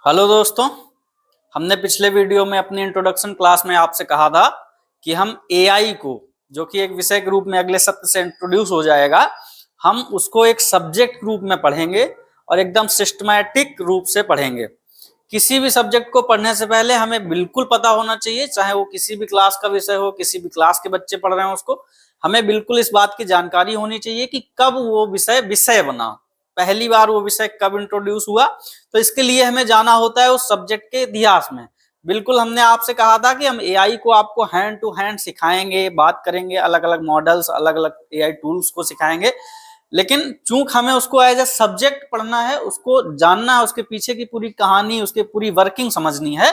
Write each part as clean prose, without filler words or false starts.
Hello दोस्तों, हमने पिछले वीडियो में अपनी इंट्रोडक्शन क्लास में आपसे कहा था कि हम एआई को, जो कि एक विषय के रूप में अगले सत्र से इंट्रोड्यूस हो जाएगा, हम उसको एक सब्जेक्ट रूप में पढ़ेंगे और एकदम सिस्टमैटिक रूप से पढ़ेंगे। किसी भी सब्जेक्ट को पढ़ने से पहले हमें बिल्कुल पता होना चाहिए, चाहे वो किसी भी क्लास का विषय हो, किसी भी क्लास के बच्चे पढ़ रहे हो, उसको हमें बिल्कुल इस बात की जानकारी होनी चाहिए कि कब वो विषय बना, पहली बार वो विषय कब इंट्रोड्यूस हुआ। तो इसके लिए हमें जाना होता है उस सब्जेक्ट के इतिहास में। बिल्कुल हमने आपसे कहा था कि हम एआई को आपको हैंड टू हैंड सिखाएंगे, बात करेंगे, अलग अलग मॉडल्स, अलग अलग एआई टूल्स को सिखाएंगे, लेकिन चूंकि हमें उसको एज ए सब्जेक्ट पढ़ना है, उसको जानना है, उसके पीछे की पूरी कहानी, उसकी पूरी वर्किंग समझनी है,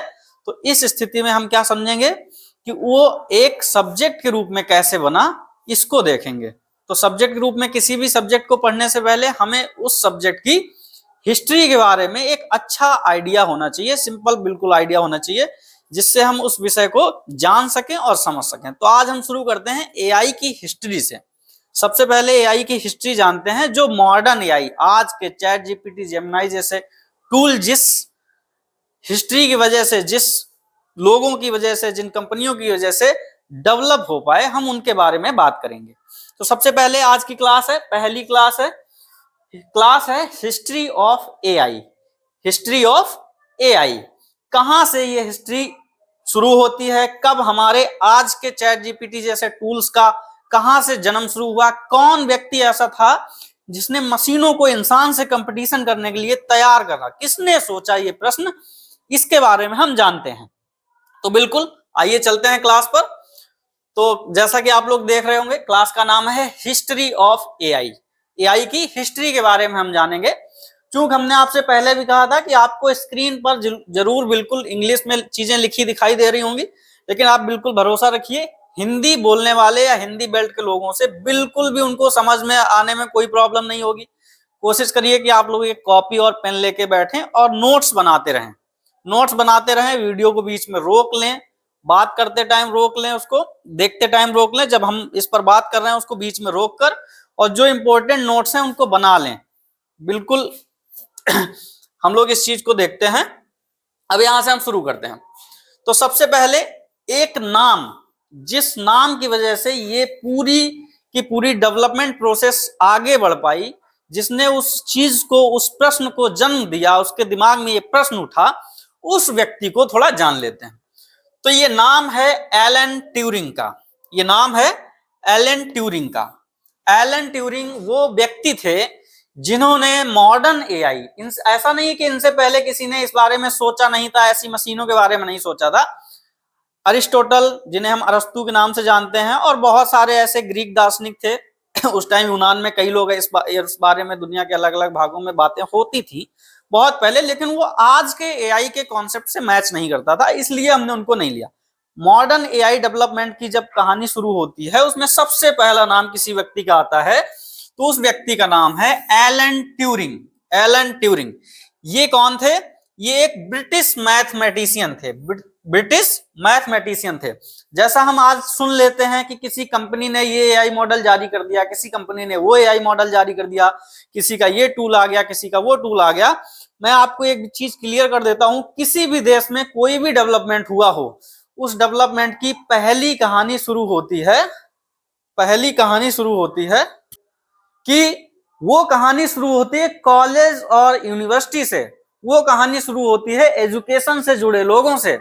तो इस स्थिति में हम क्या समझेंगे कि वो एक सब्जेक्ट के रूप में कैसे बना, इसको देखेंगे। तो सब्जेक्ट के रूप में किसी भी सब्जेक्ट को पढ़ने से पहले हमें उस सब्जेक्ट की हिस्ट्री के बारे में एक अच्छा आइडिया होना चाहिए, सिंपल बिल्कुल आइडिया होना चाहिए, जिससे हम उस विषय को जान सकें और समझ सकें। तो आज हम शुरू करते हैं एआई की हिस्ट्री से। सबसे पहले एआई की हिस्ट्री जानते हैं। जो मॉडर्न एआई, आज के चैट जीपीटी, जेमिनी जैसे टूल जिस हिस्ट्री की वजह से, जिस लोगों की वजह से, जिन कंपनियों की वजह से डेवलप हो पाए, हम उनके बारे में बात करेंगे। तो सबसे पहले आज की क्लास है, पहली क्लास है history of AI. History of AI, कहां से ये हिस्ट्री शुरू होती है, कब हमारे आज के चैट जीपीटी जैसे टूल्स का कहां से जन्म शुरू हुआ, कौन व्यक्ति ऐसा था जिसने मशीनों को इंसान से कंपटीशन करने के लिए तैयार करा, किसने सोचा ये प्रश्न, इसके बारे में हम जानते हैं। तो बिल्कुल आइए चलते हैं क्लास पर। तो जैसा कि आप लोग देख रहे होंगे, क्लास का नाम है हिस्ट्री ऑफ एआई। एआई की हिस्ट्री के बारे में हम जानेंगे। चूंकि हमने आपसे पहले भी कहा था कि आपको स्क्रीन पर जरूर बिल्कुल इंग्लिश में चीजें लिखी दिखाई दे रही होंगी, लेकिन आप बिल्कुल भरोसा रखिए, हिंदी बोलने वाले या हिंदी बेल्ट के लोगों से बिल्कुल भी उनको समझ में आने में कोई प्रॉब्लम नहीं होगी। कोशिश करिए कि आप लोग एक कॉपी और पेन लेके बैठें और नोट्स बनाते रहें। नोट्स बनाते रहें, वीडियो को बीच में रोक लें, बात करते टाइम रोक लें, उसको देखते टाइम रोक लें, जब हम इस पर बात कर रहे हैं उसको बीच में रोक कर, और जो इंपॉर्टेंट नोट्स हैं उनको बना लें। बिल्कुल हम लोग इस चीज को देखते हैं। अब यहां से हम शुरू करते हैं। तो सबसे पहले एक नाम, जिस नाम की वजह से ये पूरी की पूरी डेवलपमेंट प्रोसेस आगे बढ़ पाई, जिसने उस चीज को, उस प्रश्न को जन्म दिया, उसके दिमाग में ये प्रश्न उठा, उस व्यक्ति को थोड़ा जान लेते हैं। तो ये नाम है एलन ट्यूरिंग का। ये नाम है एलन ट्यूरिंग का। एलन ट्यूरिंग वो व्यक्ति थे जिन्होंने मॉडर्न एआई, ऐसा नहीं कि इनसे पहले किसी ने इस बारे में सोचा नहीं था, ऐसी मशीनों के बारे में नहीं सोचा था। अरिस्टोटल, जिन्हें हम अरस्तु के नाम से जानते हैं, और बहुत सारे ऐसे ग्रीक दार्शनिक थे उस टाइम यूनान में कई लोग इस बारे में, दुनिया के अलग अलग भागों में बातें होती थी बहुत पहले, लेकिन वो आज के एआई के कॉन्सेप्ट से मैच नहीं करता था, इसलिए हमने उनको नहीं लिया। मॉडर्न एआई डेवलपमेंट की जब कहानी शुरू होती है, उसमें सबसे पहला नाम किसी व्यक्ति का आता है, तो उस व्यक्ति का नाम है एलन ट्यूरिंग। एलन ट्यूरिंग ये कौन थे? ये एक ब्रिटिश मैथमेटिशियन थे। ब्रिटिश मैथमेटिशियन थे। जैसा हम आज सुन लेते हैं कि किसी कंपनी ने ये एआई मॉडल जारी कर दिया, किसी कंपनी ने वो एआई मॉडल जारी कर दिया, किसी का ये टूल आ गया, किसी का वो टूल आ गया। मैं आपको एक चीज क्लियर कर देता हूं, किसी भी देश में कोई भी डेवलपमेंट हुआ हो, उस डेवलपमेंट की पहली कहानी शुरू होती है, पहली कहानी शुरू होती है कि वो कहानी शुरू होती है कॉलेज और यूनिवर्सिटी से। वो कहानी शुरू होती है एजुकेशन से जुड़े लोगों से।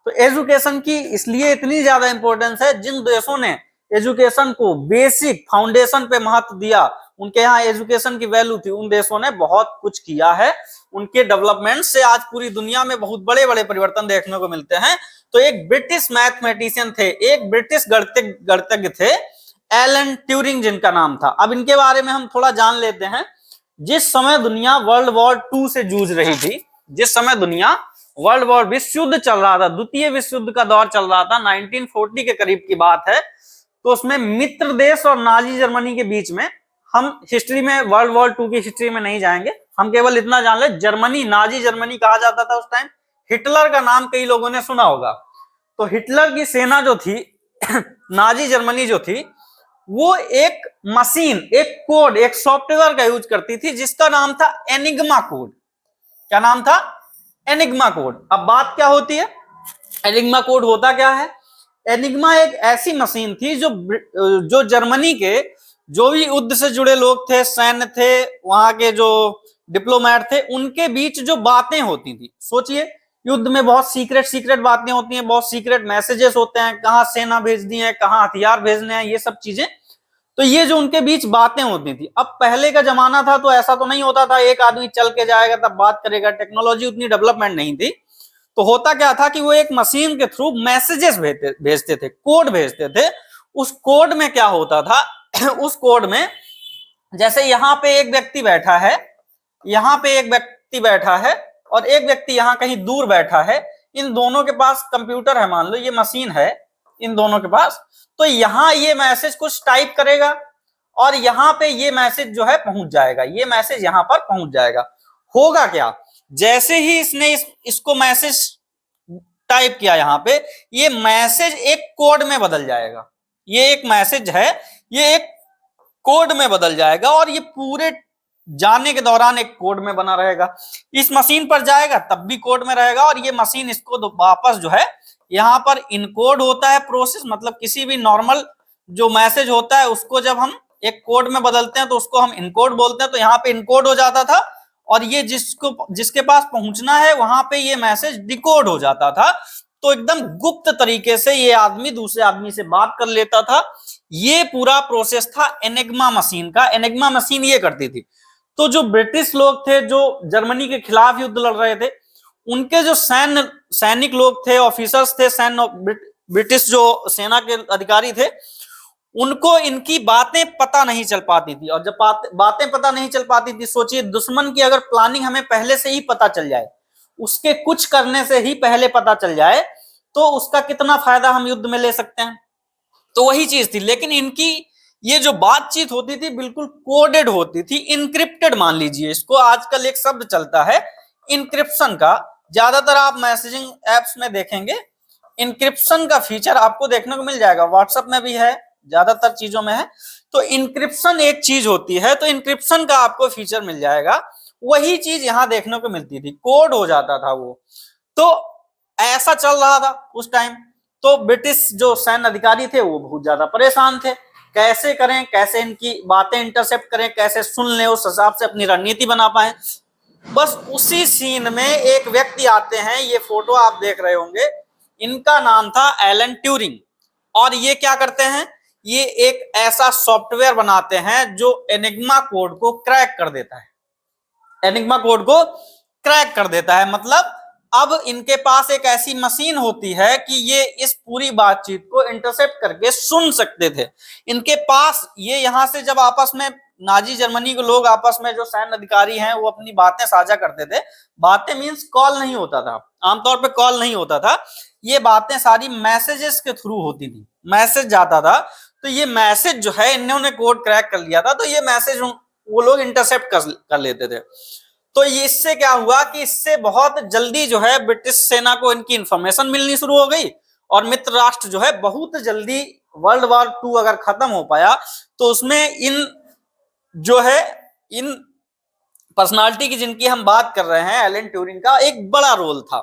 तो एजुकेशन की इसलिए इतनी ज्यादा इंपॉर्टेंस है, जिन देशों ने एजुकेशन को बेसिक फाउंडेशन पे महत्व दिया, उनके यहाँ एजुकेशन की वैल्यू थी, उन देशों ने बहुत कुछ किया है। उनके डेवलपमेंट से आज पूरी दुनिया में बहुत बड़े बड़े परिवर्तन देखने को मिलते हैं। तो एक ब्रिटिश मैथमेटिशियन थे, एक ब्रिटिश गणितज्ञ थे, एलन ट्यूरिंग जिनका नाम था। अब इनके बारे में हम थोड़ा जान लेते हैं। जिस समय दुनिया वर्ल्ड वॉर 2 से जूझ रही थी, जिस समय दुनिया वर्ल्ड वॉर, विश्व युद्ध चल रहा था, द्वितीय विश्व युद्ध का दौर चल रहा था, 1940 के करीब की बात है, तो उसमें मित्र देश और नाजी जर्मनी के बीच में, हम हिस्ट्री में वर्ल्ड वॉर 2 की हिस्ट्री में नहीं जाएंगे, हम केवल इतना जान ले, जर्मनी, नाजी जर्मनी कहा जाता था उस टाइम। हिटलर का नाम कई लोगों ने सुना होगा। तो हिटलर की सेना जो थी नाजी जर्मनी जो थी, वो एक मशीन, एक कोड, एक सॉफ्टवेयर का यूज करती थी, जिसका नाम था एनिग्मा कोड। क्या नाम था? Enigma code. अब बात क्या होती है, एनिग्मा कोड होता क्या है? एनिग्मा एक ऐसी मशीन थी जो जर्मनी के जो भी युद्ध से जुड़े लोग थे, सैन्य थे, वहां के जो डिप्लोमेट थे, उनके बीच जो बातें होती थी, सोचिए युद्ध में बहुत सीक्रेट सीक्रेट बातें होती हैं, बहुत सीक्रेट मैसेजेस होते हैं, कहाँ सेना भेज दी है, कहाँ हथियार भेजने हैं, ये सब चीजें। तो ये जो उनके बीच बातें होती थी, अब पहले का जमाना था तो ऐसा तो नहीं होता था एक आदमी चल के जाएगा तब बात करेगा, टेक्नोलॉजी उतनी डेवलपमेंट नहीं थी। तो होता क्या था कि वो एक मशीन के थ्रू मैसेजेस भेजते थे, कोड भेजते थे। उस कोड में क्या होता था उस कोड में जैसे यहाँ पे एक व्यक्ति बैठा है, यहाँ पे एक व्यक्ति बैठा है और एक व्यक्ति यहाँ कहीं दूर बैठा है, इन दोनों के पास कंप्यूटर है, मान लो ये मशीन है इन दोनों के पास, तो यहाँ ये मैसेज कुछ टाइप करेगा और यहाँ पे ये मैसेज जो है पहुंच जाएगा, ये मैसेज यहाँ पर पहुंच जाएगा। होगा क्या, जैसे ही इसने इसको मैसेज टाइप किया यहाँ पे, ये मैसेज एक कोड में बदल जाएगा, ये एक मैसेज है ये एक कोड में बदल जाएगा और ये पूरे जाने के दौरान एक कोड में बना रहेगा। इस मशीन पर जाएगा तब भी कोड में रहेगा और ये मशीन इसको वापस जो है यहाँ पर इनकोड होता है प्रोसेस, मतलब किसी भी नॉर्मल जो मैसेज होता है उसको जब हम एक कोड में बदलते हैं तो उसको हम इनकोड बोलते हैं। तो यहाँ पे इनकोड हो जाता था और ये जिसके पास पहुंचना है वहां पे ये मैसेज डिकोड हो जाता था। तो एकदम गुप्त तरीके से ये आदमी दूसरे आदमी से बात कर लेता था। ये पूरा प्रोसेस था एनिग्मा मशीन का। एनिग्मा मशीन ये करती थी। तो जो ब्रिटिश लोग थे जो जर्मनी के खिलाफ युद्ध लड़ रहे थे, उनके जो सैनिक लोग थे, ऑफिसर्स थे, ब्रिटिश जो सेना के अधिकारी थे, उनको इनकी बातें पता नहीं चल पाती थी। और जब बातें पता नहीं चल पाती थी, सोचिए दुश्मन की अगर प्लानिंग हमें पहले से ही पता चल जाए, उसके कुछ करने से ही पहले पता चल जाए, तो उसका कितना फायदा हम युद्ध में ले सकते हैं। तो वही चीज थी। लेकिन इनकी ये जो बातचीत होती थी बिल्कुल कोडेड होती थी, इनक्रिप्टेड मान लीजिए इसको। आजकल एक शब्द चलता है इनक्रिप्शन का, ज्यादातर आप मैसेजिंग एप्स में देखेंगे इनक्रिप्शन का फीचर आपको देखने को मिल जाएगा, व्हाट्सएप में भी है, ज्यादातर चीजों में है। तो इनक्रिप्शन एक चीज होती है, तो इनक्रिप्शन का आपको फीचर मिल जाएगा। वही चीज यहां देखने को मिलती थी, कोड हो जाता था वो। तो ऐसा चल रहा था उस टाइम। तो ब्रिटिश जो सैन्य अधिकारी थे वो बहुत ज्यादा परेशान थे, कैसे करें, कैसे इनकी बातें इंटरसेप्ट करें, कैसे सुन लें, उस हिसाब से अपनी रणनीति बना पाए। बस उसी सीन में एक व्यक्ति आते हैं, ये फोटो आप देख रहे होंगे, इनका नाम था एलन ट्यूरिंग। और ये क्या करते हैं, ये एक ऐसा सॉफ्टवेयर बनाते हैं जो एनिग्मा कोड को क्रैक कर देता है। एनिग्मा कोड को क्रैक कर देता है मतलब अब इनके पास एक ऐसी मशीन होती है कि ये इस पूरी बातचीत को इंटरसेप्ट करके सुन सकते थे। इनके पास ये यहां से जब आपस में नाजी जर्मनी के लोग आपस में जो सैन्य अधिकारी हैं वो अपनी बातें साझा करते थे, बातें मींस कॉल नहीं होता था, आमतौर पे कॉल नहीं होता था, ये बातें सारी मैसेजेस के थ्रू होती थी, मैसेज जाता था। तो ये मैसेज जो है इन्होंने कोड क्रैक कर लिया था, तो ये मैसेज वो लोग इंटरसेप्ट कर लेते थे। तो ये इससे क्या हुआ कि इससे बहुत जल्दी जो है ब्रिटिश सेना को इनकी इंफॉर्मेशन मिलनी शुरू हो गई और मित्र राष्ट्र जो है बहुत जल्दी वर्ल्ड वॉर 2 अगर खत्म हो पाया तो उसमें इन जो है इन पर्सनालिटी की जिनकी हम बात कर रहे हैं, एलन ट्यूरिंग का एक बड़ा रोल था।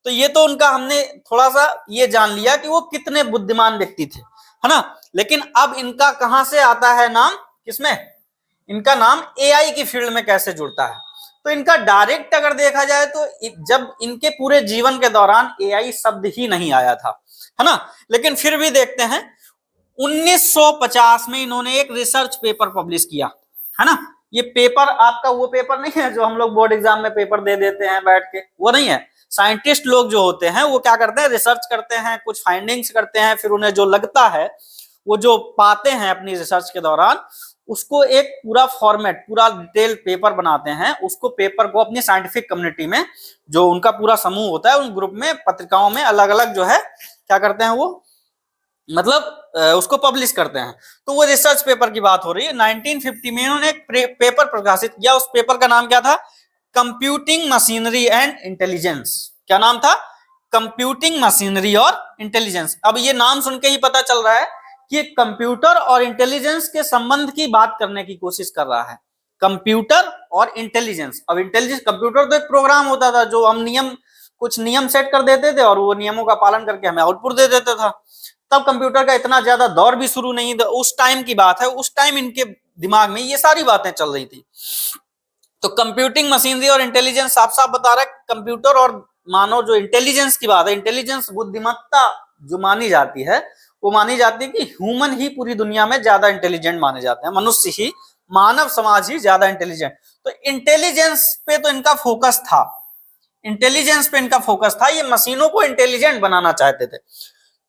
तो ये तो उनका हमने थोड़ा सा ये जान लिया कि वो कितने बुद्धिमान व्यक्ति थे, है ना। लेकिन अब इनका कहां से आता है नाम, किसमें, इनका नाम एआई की फील्ड में कैसे जुड़ता है। तो इनका डायरेक्ट अगर देखा जाए तो जब इनके पूरे जीवन के दौरान एआई शब्द ही नहीं आया था, है ना। लेकिन फिर भी देखते हैं 1950 में इन्होंने एक रिसर्च पेपर पब्लिश किया, है ना। ये पेपर आपका वो पेपर नहीं है जो हम लोग बोर्ड एग्जाम में पेपर दे देते हैं बैठ के, वो नहीं है। साइंटिस्ट लोग जो होते हैं वो क्या करते हैं, रिसर्च करते हैं, कुछ फाइंडिंग्स करते हैं, फिर उन्हें जो लगता है वो जो पाते हैं अपनी रिसर्च के दौरान उसको एक पूरा फॉर्मेट, पूरा डिटेल पेपर बनाते हैं। उसको पेपर को अपनी साइंटिफिक कम्युनिटी में जो उनका पूरा समूह होता है उन ग्रुप में, पत्रिकाओं में अलग अलग जो है क्या करते हैं वो, मतलब उसको पब्लिश करते हैं। तो वो रिसर्च पेपर की बात हो रही है। 1950 में इन्होंने एक पेपर प्रकाशित किया। उस पेपर का नाम क्या था, कंप्यूटिंग मशीनरी एंड इंटेलिजेंस। क्या नाम था, कंप्यूटिंग मशीनरी और इंटेलिजेंस। अब ये नाम सुन के ही पता चल रहा है कि कंप्यूटर और इंटेलिजेंस के संबंध की बात करने की कोशिश कर रहा है। कंप्यूटर और इंटेलिजेंस। अब इंटेलिजेंस, कंप्यूटर तो एक प्रोग्राम होता था जो हम कुछ नियम सेट कर देते थे और वो नियमों का पालन करके हमें आउटपुट दे देता था। तब कंप्यूटर का इतना ज्यादा दौर भी शुरू नहीं था, उस टाइम की बात है, उस टाइम इनके दिमाग में ये सारी बातें चल रही थी। तो कंप्यूटिंग मशीनरी और इंटेलिजेंस साफ साफ बता रहा है, कंप्यूटर और मानो जो इंटेलिजेंस की बात है, इंटेलिजेंस बुद्धिमत्ता जो मानी जाती है, वो मानी जाती है कि ह्यूमन ही पूरी दुनिया में ज्यादा इंटेलिजेंट माने जाते हैं, मनुष्य ही, मानव समाज ही ज्यादा इंटेलिजेंट। तो इंटेलिजेंस पे तो इनका फोकस था, इंटेलिजेंस पे इनका फोकस था, ये मशीनों को इंटेलिजेंट बनाना चाहते थे।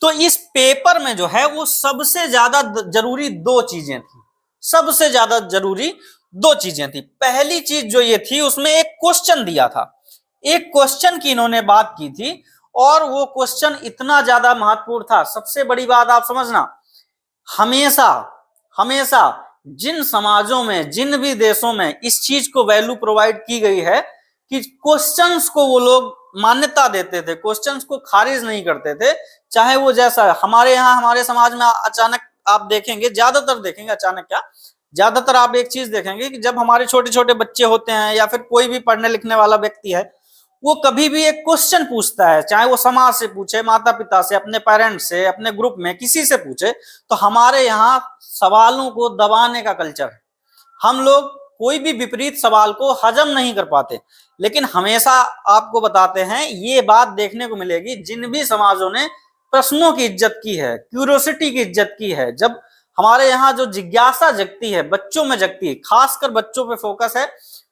तो इस पेपर में जो है वो सबसे ज्यादा जरूरी दो चीजें थी, सबसे ज्यादा जरूरी दो चीजें थी। पहली चीज जो ये थी, उसमें एक क्वेश्चन दिया था, एक क्वेश्चन की इन्होंने बात की थी, और वो क्वेश्चन इतना ज्यादा महत्वपूर्ण था। सबसे बड़ी बात आप समझना, हमेशा हमेशा जिन समाजों में, जिन भी देशों में इस चीज को वैल्यू प्रोवाइड की गई है कि क्वेश्चंस को वो लोग मान्यता देते थे, क्वेश्चंस को खारिज नहीं करते थे, चाहे वो जैसा। हमारे यहाँ, हमारे समाज में अचानक आप देखेंगे, ज्यादातर देखेंगे, अचानक क्या, ज्यादातर आप एक चीज देखेंगे कि जब हमारे छोटे छोटे बच्चे होते हैं या फिर कोई भी पढ़ने लिखने वाला व्यक्ति है, वो कभी भी एक क्वेश्चन पूछता है, चाहे वो समाज से पूछे, माता पिता से, अपने पेरेंट्स से, अपने ग्रुप में किसी से पूछे, तो हमारे यहाँ सवालों को दबाने का कल्चर है। हम लोग कोई भी विपरीत सवाल को हजम नहीं कर पाते। लेकिन हमेशा आपको बताते हैं, ये बात देखने को मिलेगी, जिन भी समाजों ने प्रश्नों की इज्जत की है, क्यूरियोसिटी की इज्जत की है, जब हमारे यहाँ जो जिज्ञासा जगती है, बच्चों में जगती है, खासकर बच्चों पे फोकस है,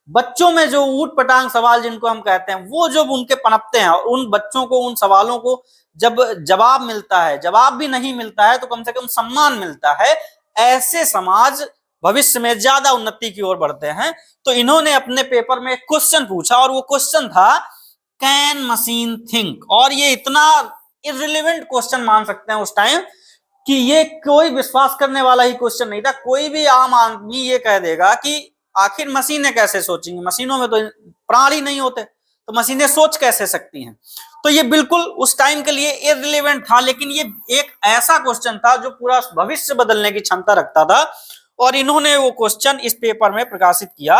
बच्चों में जो ऊट पटांग सवाल जिनको हम कहते हैं, वो जब उनके पनपते हैं और उन बच्चों को, उन सवालों को जब जवाब मिलता है, जवाब भी नहीं मिलता है तो कम से कम सम्मान मिलता है, ऐसे समाज भविष्य में ज्यादा उन्नति की ओर बढ़ते हैं। तो इन्होंने अपने पेपर में एक क्वेश्चन पूछा, और वो क्वेश्चन था, कैन मशीन थिंक। और ये इतना इररिलेवेंट क्वेश्चन मान सकते हैं उस टाइम कि ये कोई विश्वास करने वाला ही क्वेश्चन नहीं था। कोई भी आम आदमी ये कह देगा कि आखिर मशीनें कैसे सोचेंगी, मशीनों में तो प्राण ही नहीं होते, तो मशीनें सोच कैसे सकती हैं। तो ये बिल्कुल उस टाइम के लिए इररिलेवेंट था, लेकिन ये एक ऐसा क्वेश्चन था जो पूरा भविष्य बदलने की क्षमता रखता था, और इन्होंने वो क्वेश्चन इस पेपर में प्रकाशित किया।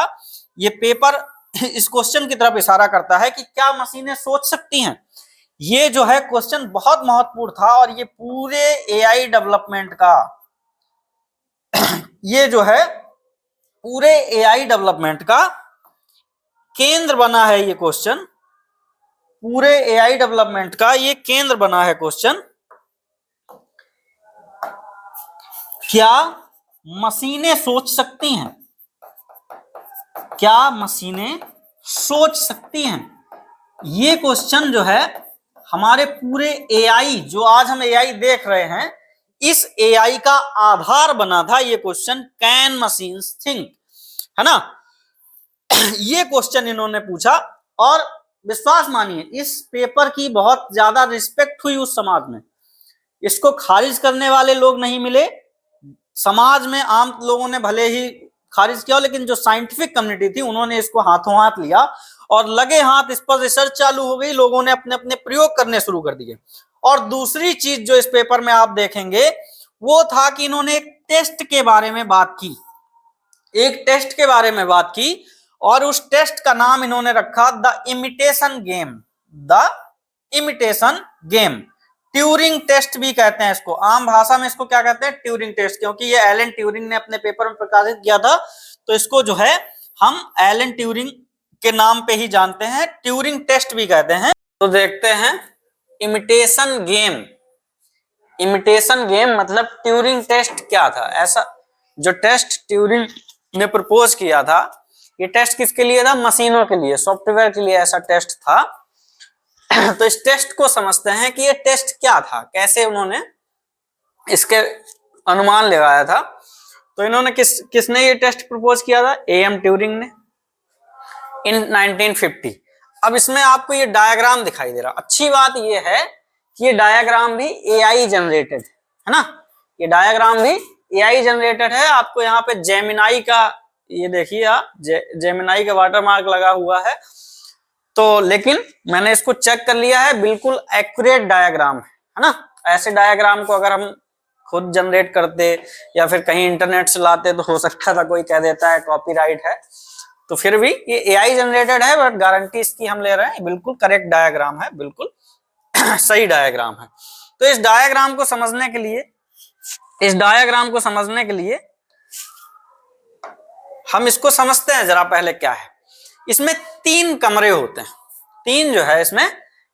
ये पेपर इस क्वेश्चन की तरफ इशारा करता है कि क्या मशीनें सोच सकती हैं। ये जो है क्वेश्चन बहुत महत्वपूर्ण था, और ये पूरे एआई डेवलपमेंट का, ये जो है पूरे एआई डेवलपमेंट का केंद्र बना है। ये क्वेश्चन पूरे एआई डेवलपमेंट का ये केंद्र बना है क्वेश्चन। क्या मशीनें सोच सकती हैं? क्या मशीनें सोच सकती हैं? ये क्वेश्चन जो है हमारे पूरे एआई, जो आज हम एआई देख रहे हैं, इस एआई का आधार बना था ये क्वेश्चन, कैन मशीन्स थिंक, है ना। ये क्वेश्चन इन्होंने पूछा, और विश्वास मानिए इस पेपर की बहुत ज्यादा रिस्पेक्ट हुई उस समाज में। इसको खारिज करने वाले लोग नहीं मिले, समाज में आम लोगों ने भले ही खारिज किया, लेकिन जो साइंटिफिक कम्युनिटी थी उन्होंने इसको हाथों हाथ लिया, और लगे हाथ इस पर रिसर्च चालू हो गई, लोगों ने अपने अपने प्रयोग करने शुरू कर दिए। और दूसरी चीज जो इस पेपर में आप देखेंगे वो था कि इन्होंने एक टेस्ट के बारे में बात की, एक टेस्ट के बारे में बात की, और उस टेस्ट का नाम इन्होंने रखा the imitation game. The imitation game, Turing test भी कहते हैं इसको, आम भाषा में इसको क्या कहते हैं, ट्यूरिंग टेस्ट, क्योंकि ये एलन ट्यूरिंग ने अपने पेपर में प्रकाशित किया था, तो इसको जो है हम एलन ट्यूरिंग के नाम पे ही जानते हैं, ट्यूरिंग टेस्ट भी कहते हैं। तो देखते हैं इमिटेशन गेम। इमिटेशन गेम मतलब ट्यूरिंग टेस्ट क्या था। ऐसा जो टेस्ट ट्यूरिंग ने प्रपोज किया था, ये टेस्ट किसके लिए था, मशीनों के लिए, सॉफ्टवेयर के लिए ऐसा टेस्ट था। तो इस टेस्ट को समझते हैं कि ये टेस्ट क्या था, कैसे उन्होंने इसके अनुमान लगाया था। तो इन्होंने किसने ये टेस्ट प्रपोज किया था, एएम ट्यूरिंग ने, इन 1950। अब इसमें आपको ये डायग्राम दिखाई दे रहा, अच्छी बात ये है कि ये डायग्राम भी एआई जनरेटेड है ना, ये डायग्राम भी एआई जनरेटेड है। आपको यहाँ पे जेमिनाई का, ये देखिए आप, जेमिनाई का वाटरमार्क लगा हुआ है, तो लेकिन मैंने इसको चेक कर लिया है, बिल्कुल एक्यूरेट डायग्राम है ना। ऐसे डायग्राम को अगर हम खुद जनरेट करते या फिर कहीं इंटरनेट से लाते तो हो सकता था कोई कह देता है कॉपीराइट है, तो फिर भी ये एआई जनरेटेड है, बट गारंटी इसकी हम ले रहे हैं बिल्कुल करेक्ट डायग्राम है, बिल्कुल सही डायग्राम है। तो इस डायग्राम को समझने के लिए हम इसको समझते हैं जरा पहले क्या है। इसमें 3 कमरे होते हैं, 3 जो है इसमें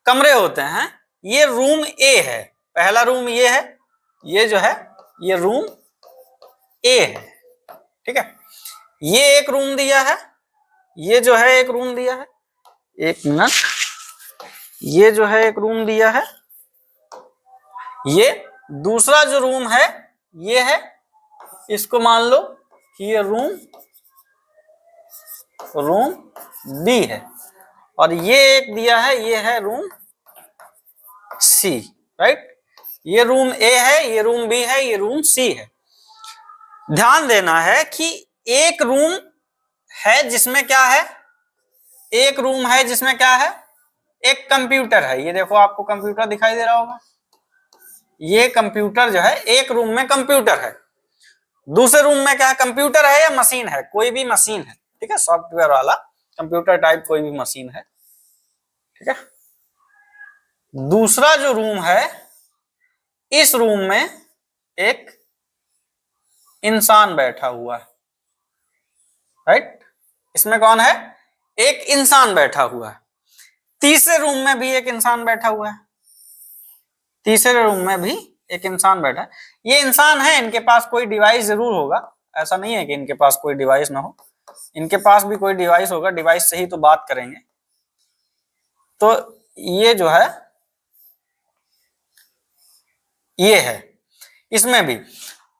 कमरे होते हैं। ये रूम ए है, पहला रूम ये है, ये जो है ये रूम ए है, ठीक है। ये एक रूम दिया है, ये जो है एक रूम दिया है, एक मिनट, ये जो है एक रूम दिया है। ये दूसरा जो रूम है ये है, इसको मान लो कि ये रूम बी है, और ये एक दिया है, ये है रूम सी, राइट। ये रूम ए है, ये रूम बी है, ये रूम सी है। ध्यान देना है कि एक रूम है जिसमें क्या है, एक रूम है जिसमें क्या है, एक कंप्यूटर है। ये देखो आपको कंप्यूटर दिखाई दे रहा होगा, ये कंप्यूटर जो है, एक रूम में कंप्यूटर है। दूसरे रूम में क्या है, कंप्यूटर है या मशीन है, कोई भी मशीन है, ठीक है, सॉफ्टवेयर वाला कंप्यूटर टाइप कोई भी मशीन है, ठीक है। दूसरा जो रूम है, इस रूम में एक इंसान बैठा हुआ है, राइट। इसमें कौन है, एक इंसान बैठा हुआ है। तीसरे रूम में भी एक इंसान बैठा हुआ है, तीसरे रूम में भी एक इंसान बैठा है। ये इंसान है, इनके पास कोई डिवाइस जरूर होगा, ऐसा नहीं है कि इनके पास कोई डिवाइस ना हो, इनके पास भी कोई डिवाइस होगा, डिवाइस से ही तो बात करेंगे। तो ये जो है ये है, इसमें भी।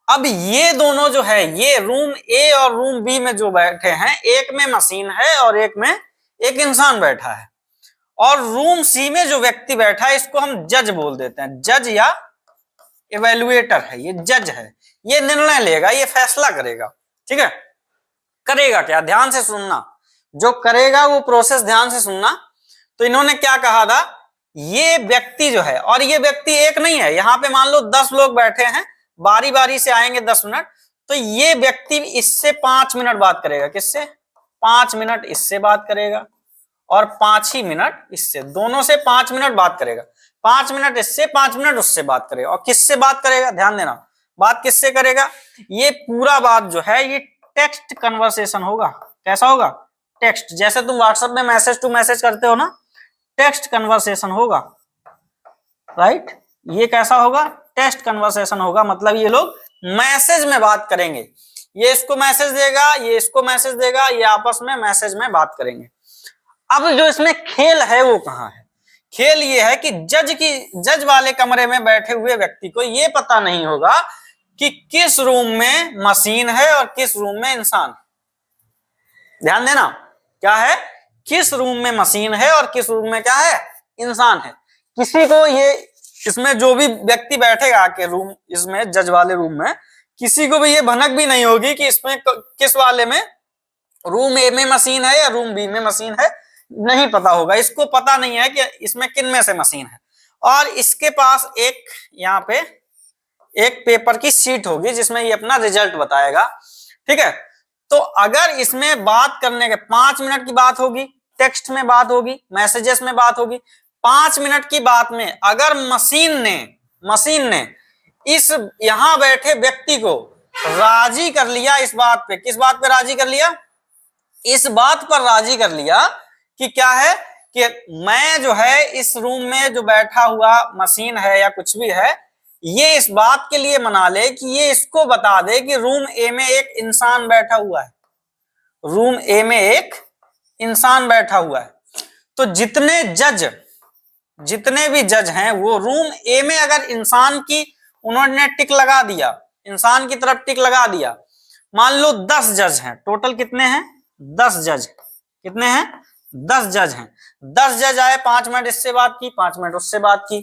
अब ये दोनों जो है, ये रूम ए और रूम बी में जो बैठे हैं, एक में मशीन है और एक में एक इंसान बैठा है। और रूम सी में जो व्यक्ति बैठा है, इसको हम जज बोल देते हैं, जज या इवेल्युएटर है, ये जज है, ये निर्णय लेगा, ये फैसला करेगा, ठीक है। करेगा क्या, ध्यान से सुनना, जो करेगा वो प्रोसेस ध्यान से सुनना। तो इन्होंने क्या कहा था, ये व्यक्ति जो है, और ये व्यक्ति एक नहीं है, यहां पे मान लो 10 लोग बैठे हैं, बारी बारी से आएंगे 10 मिनट, तो ये व्यक्ति इससे 5 मिनट बात करेगा, किससे, 5 मिनट इससे बात करेगा, और 5 ही मिनट इससे, दोनों से 5 मिनट बात करेगा, 5 मिनट इससे, 5 मिनट उससे बात करेगा। और किससे बात करेगा, ध्यान देना, बात किससे करेगा, ये पूरा बात जो है ये टेक्स्ट कन्वर्सेशन होगा। कैसा होगा, टेक्स्ट, जैसे तुम व्हाट्सएप में मैसेज टू मैसेज करते हो ना, टेक्स्ट कन्वर्सेशन होगा, राइट। ये कैसा होगा, टेक्स्ट कन्वर्सेशन होगा, मतलब ये लोग मैसेज में बात करेंगे, ये इसको मैसेज देगा, ये इसको मैसेज देगा, ये आपस में मैसेज में बात करेंगे। अब जो इसमें खेल है वो कहाँ है, खेल ये है कि जज वाले कमरे में बैठे हुए व्यक्ति को ये पता नहीं होगा कि किस रूम में मशीन है और किस रूम में इंसान। ध्यान देना, क्या है, किस रूम में मशीन है और किस रूम में क्या है, इंसान है। किसी को ये, इसमें जो भी व्यक्ति बैठेगा आके रूम, इसमें जज वाले रूम में, किसी को भी ये भनक भी नहीं होगी कि इसमें किस वाले में, रूम ए में मशीन है या रूम बी में मशीन है, नहीं पता होगा। इसको पता नहीं है कि इसमें किन में से मशीन है। और इसके पास एक यहाँ पे एक पेपर की शीट होगी जिसमें ये अपना रिजल्ट बताएगा, ठीक है। तो अगर इसमें बात करने के 5 मिनट की बात होगी, टेक्स्ट में बात होगी, मैसेजेस में बात होगी, 5 मिनट की बात में अगर मशीन ने इस यहां बैठे व्यक्ति को राजी कर लिया, इस बात पे, किस बात पे राजी कर लिया, इस बात पर राजी कर लिया कि क्या है, कि मैं जो है इस रूम में जो बैठा हुआ मशीन है या कुछ भी है, ये इस बात के लिए मना ले कि ये इसको बता दे कि रूम ए में एक इंसान बैठा हुआ है, रूम ए में एक इंसान बैठा हुआ है। तो जितने भी जज हैं वो रूम ए में अगर इंसान की उन्होंने टिक लगा दिया, इंसान की तरफ टिक लगा दिया, मान लो 10 जज हैं, टोटल कितने हैं, 10 जज, कितने हैं, 10 जज हैं। 10 जज आए, 5 मिनट इससे बात की, 5 मिनट उससे बात की,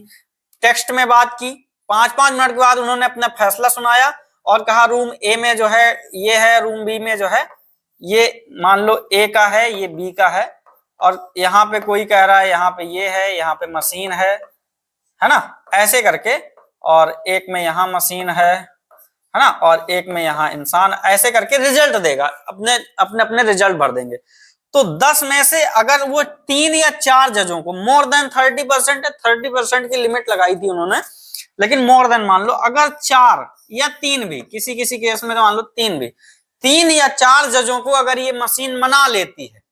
टेक्स्ट में बात की, 5-5 मिनट के बाद उन्होंने अपना फैसला सुनाया और कहा रूम ए में जो है ये है, रूम बी में जो है ये मान लो ए का है, ये बी का है, और यहाँ पे कोई कह रहा है यहाँ पे ये है, यहाँ पे मशीन है ना, ऐसे करके, और एक में यहाँ मशीन है, है ना, और एक में यहाँ इंसान, ऐसे करके रिजल्ट देगा, अपने अपने अपने रिजल्ट भर देंगे। तो 10 में से अगर वो 3 या 4 जजों को, मोर देन 30% है, 30% की लिमिट लगाई थी उन्होंने, लेकिन मोर देन मान लो, अगर 4 या 3 भी, किसी किसी केस में तो मान लो 3 भी, 3 या 4 जजों को अगर ये मशीन मना लेती है,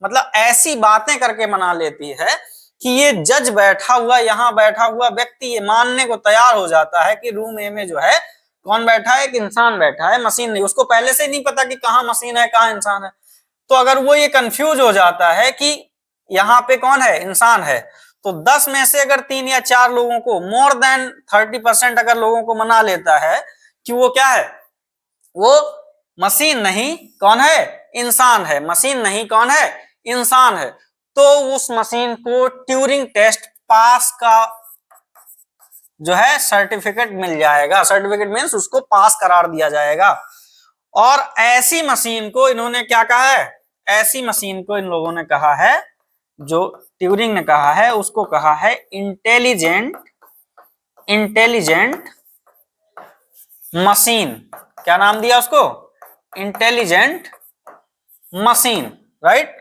मतलब ऐसी बातें करके मना लेती है कि ये जज बैठा हुआ, यहाँ बैठा हुआ व्यक्ति ये मानने को तैयार हो जाता है कि रूम ए में जो है कौन बैठा है, एक इंसान बैठा है, मशीन नहीं। उसको पहले से नहीं पता कि कहाँ मशीन है कहाँ इंसान है। तो अगर वो ये कंफ्यूज हो जाता है कि यहाँ पे कौन है, इंसान है, तो 10 में से अगर 3 या 4 लोगों को, मोर देन 30% अगर लोगों को मना लेता है कि वो क्या है, वो मशीन नहीं कौन है, इंसान है, मशीन नहीं कौन है, इंसान है, तो उस मशीन को ट्यूरिंग टेस्ट पास का जो है सर्टिफिकेट मिल जाएगा। सर्टिफिकेट मींस उसको पास करार दिया जाएगा। और ऐसी मशीन को इन्होंने क्या कहा है, ऐसी मशीन को इन लोगों ने कहा है, जो ट्यूरिंग ने कहा है उसको कहा है इंटेलिजेंट मशीन। क्या नाम दिया उसको, intelligent machine, right,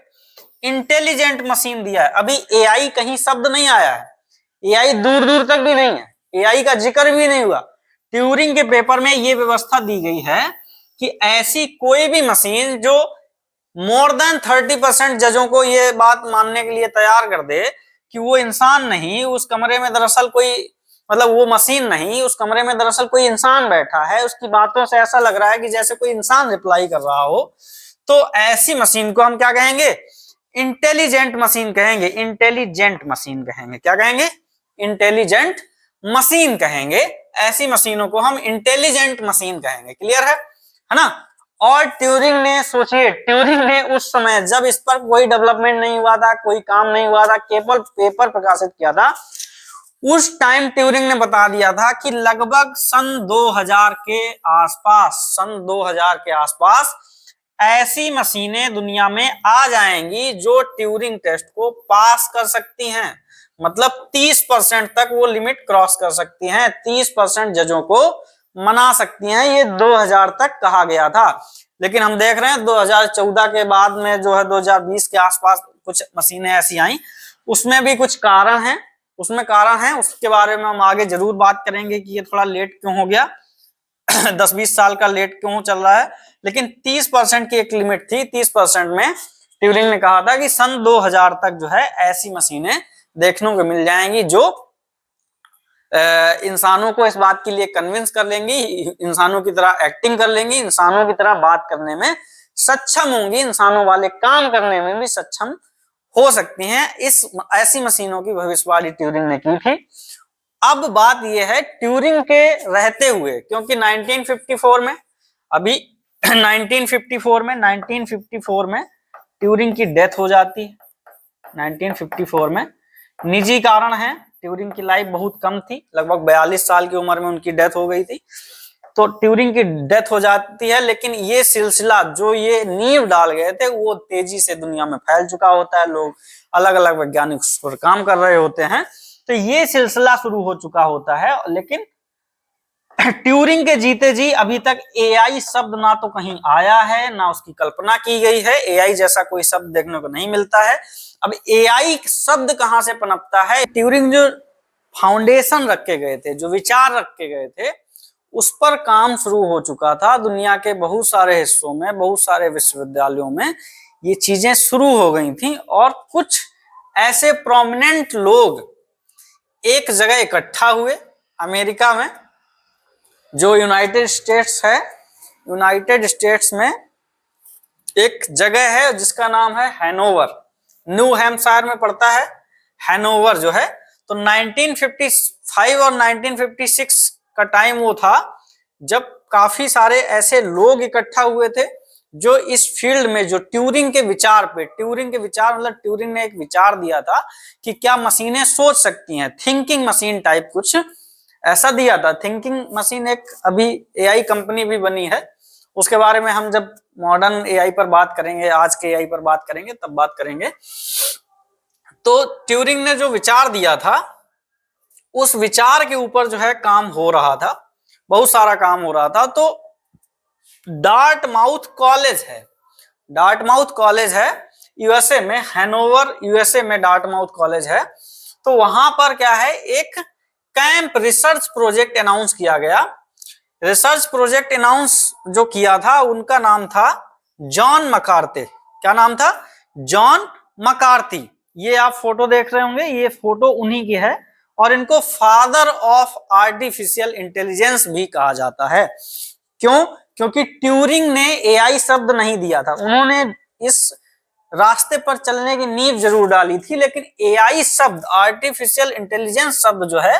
intelligent machine दिया है। अभी एआई कहीं शब्द नहीं आया है, एआई दूर दूर तक भी नहीं है, एआई का जिक्र भी नहीं हुआ। ट्यूरिंग के पेपर में ये व्यवस्था दी गई है कि ऐसी कोई भी मशीन जो मोर देन 30% जजों को ये बात मानने के लिए तैयार कर दे कि वो इंसान नहीं, उस कमरे में दरअसल कोई, मतलब वो मशीन नहीं, उस कमरे में दरअसल कोई इंसान बैठा है, उसकी बातों से ऐसा लग रहा है कि जैसे कोई इंसान रिप्लाई कर रहा हो, तो ऐसी मशीन को हम क्या कहेंगे, इंटेलिजेंट मशीन कहेंगे। इंटेलिजेंट मशीन कहेंगे, क्या कहेंगे, इंटेलिजेंट मशीन कहेंगे। ऐसी मशीनों को हम इंटेलिजेंट मशीन कहेंगे। क्लियर है ना। और ट्यूरिंग ने, सोचिए, ट्यूरिंग ने उस समय जब इस पर कोई डेवलपमेंट नहीं हुआ था, कोई काम नहीं हुआ था, केवल पेपर प्रकाशित किया था, उस टाइम ट्यूरिंग ने बता दिया था कि लगभग सन 2000 के आसपास, सन 2000 के आसपास ऐसी मशीनें दुनिया में आ जाएंगी जो ट्यूरिंग टेस्ट को पास कर सकती हैं। मतलब 30% तक वो लिमिट क्रॉस कर सकती हैं, 30% जजों को मना सकती हैं। ये 2000 तक कहा गया था, लेकिन हम देख रहे हैं 2014 के बाद में जो है 2020 के आसपास कुछ मशीनें ऐसी आई। उसमें भी कुछ कारण हैं, उसमें कारण है, उसके बारे में हम आगे जरूर बात करेंगे कि ये थोड़ा लेट क्यों हो गया 10-20 साल का लेट क्यों चल रहा है। लेकिन 30% की एक लिमिट थी, 30% में ट्यूरिंग ने कहा था कि सन 2000 तक जो है ऐसी मशीनें देखने को मिल जाएंगी जो इंसानों को इस बात के लिए कन्विंस कर लेंगी, इंसानों की तरह एक्टिंग कर लेंगी, इंसानों की तरह बात करने में सक्षम होंगी, इंसानों वाले काम करने में भी सक्षम हो सकती हैं। इस ऐसी मशीनों की भविष्यवाणी ट्यूरिंग ने की थी। अब बात यह है ट्यूरिंग के रहते हुए, क्योंकि 1954 में, अभी 1954 में ट्यूरिंग की डेथ हो जाती है। 1954 में निजी कारण है, ट्यूरिंग की लाइफ बहुत कम थी, लगभग 42 साल की उम्र में उनकी डेथ हो गई थी। तो ट्यूरिंग की डेथ हो जाती है, लेकिन ये सिलसिला जो ये नींव डाल गए थे वो तेजी से दुनिया में फैल चुका होता है, लोग अलग अलग वैज्ञानिक उस पर काम कर रहे होते हैं, तो ये सिलसिला शुरू हो चुका होता है। लेकिन ट्यूरिंग के जीते जी अभी तक एआई शब्द ना तो कहीं आया है, ना उसकी कल्पना की गई है, एआई जैसा कोई शब्द देखने को नहीं मिलता है। अब एआई शब्द कहां से पनपता है, ट्यूरिंग जो फाउंडेशन रखे गए थे, जो विचार रखे गए थे, उस पर काम शुरू हो चुका था। दुनिया के बहुत सारे हिस्सों में, बहुत सारे विश्वविद्यालयों में ये चीजें शुरू हो गई थी, और कुछ ऐसे प्रोमिनेंट लोग एक जगह इकट्ठा हुए अमेरिका में, जो यूनाइटेड स्टेट्स है, यूनाइटेड स्टेट्स में एक जगह है जिसका नाम है हैनोवर, न्यू हैम्पशायर में पड़ता है हैनोवर जो है। तो 1955 और 1956 का टाइम वो था जब काफी सारे ऐसे लोग इकट्ठा हुए थे जो इस फील्ड में, जो ट्यूरिंग के विचार पे, ट्यूरिंग के विचार मतलब ट्यूरिंग ने एक विचार दिया था कि क्या मशीनें सोच सकती हैं, थिंकिंग मशीन टाइप कुछ ऐसा दिया था। थिंकिंग मशीन एक अभी एआई कंपनी भी बनी है, उसके बारे में हम जब मॉडर्न एआई पर बात करेंगे, आज के एआई पर बात करेंगे, तब बात करेंगे। तो ट्यूरिंग ने जो विचार दिया था, उस विचार के ऊपर जो है काम हो रहा था। बहुत सारा काम हो रहा था। तो डार्टमाउथ कॉलेज है, डार्टमाउथ कॉलेज है यूएसए में, हैनोवर यूएसए में डार्टमाउथ कॉलेज है। तो वहां पर क्या है, एक कैंप रिसर्च प्रोजेक्ट अनाउंस किया गया। रिसर्च प्रोजेक्ट अनाउंस जो किया था उनका नाम था जॉन मकार्थे। क्या नाम था? जॉन मकार्थी। ये आप फोटो देख रहे होंगे, ये फोटो उन्हीं की है, और इनको फादर ऑफ आर्टिफिशियल इंटेलिजेंस भी कहा जाता है। क्यों? क्योंकि ट्यूरिंग ने एआई शब्द नहीं दिया था, उन्होंने इस रास्ते पर चलने की नींव जरूर डाली थी, लेकिन एआई शब्द, आर्टिफिशियल इंटेलिजेंस शब्द जो है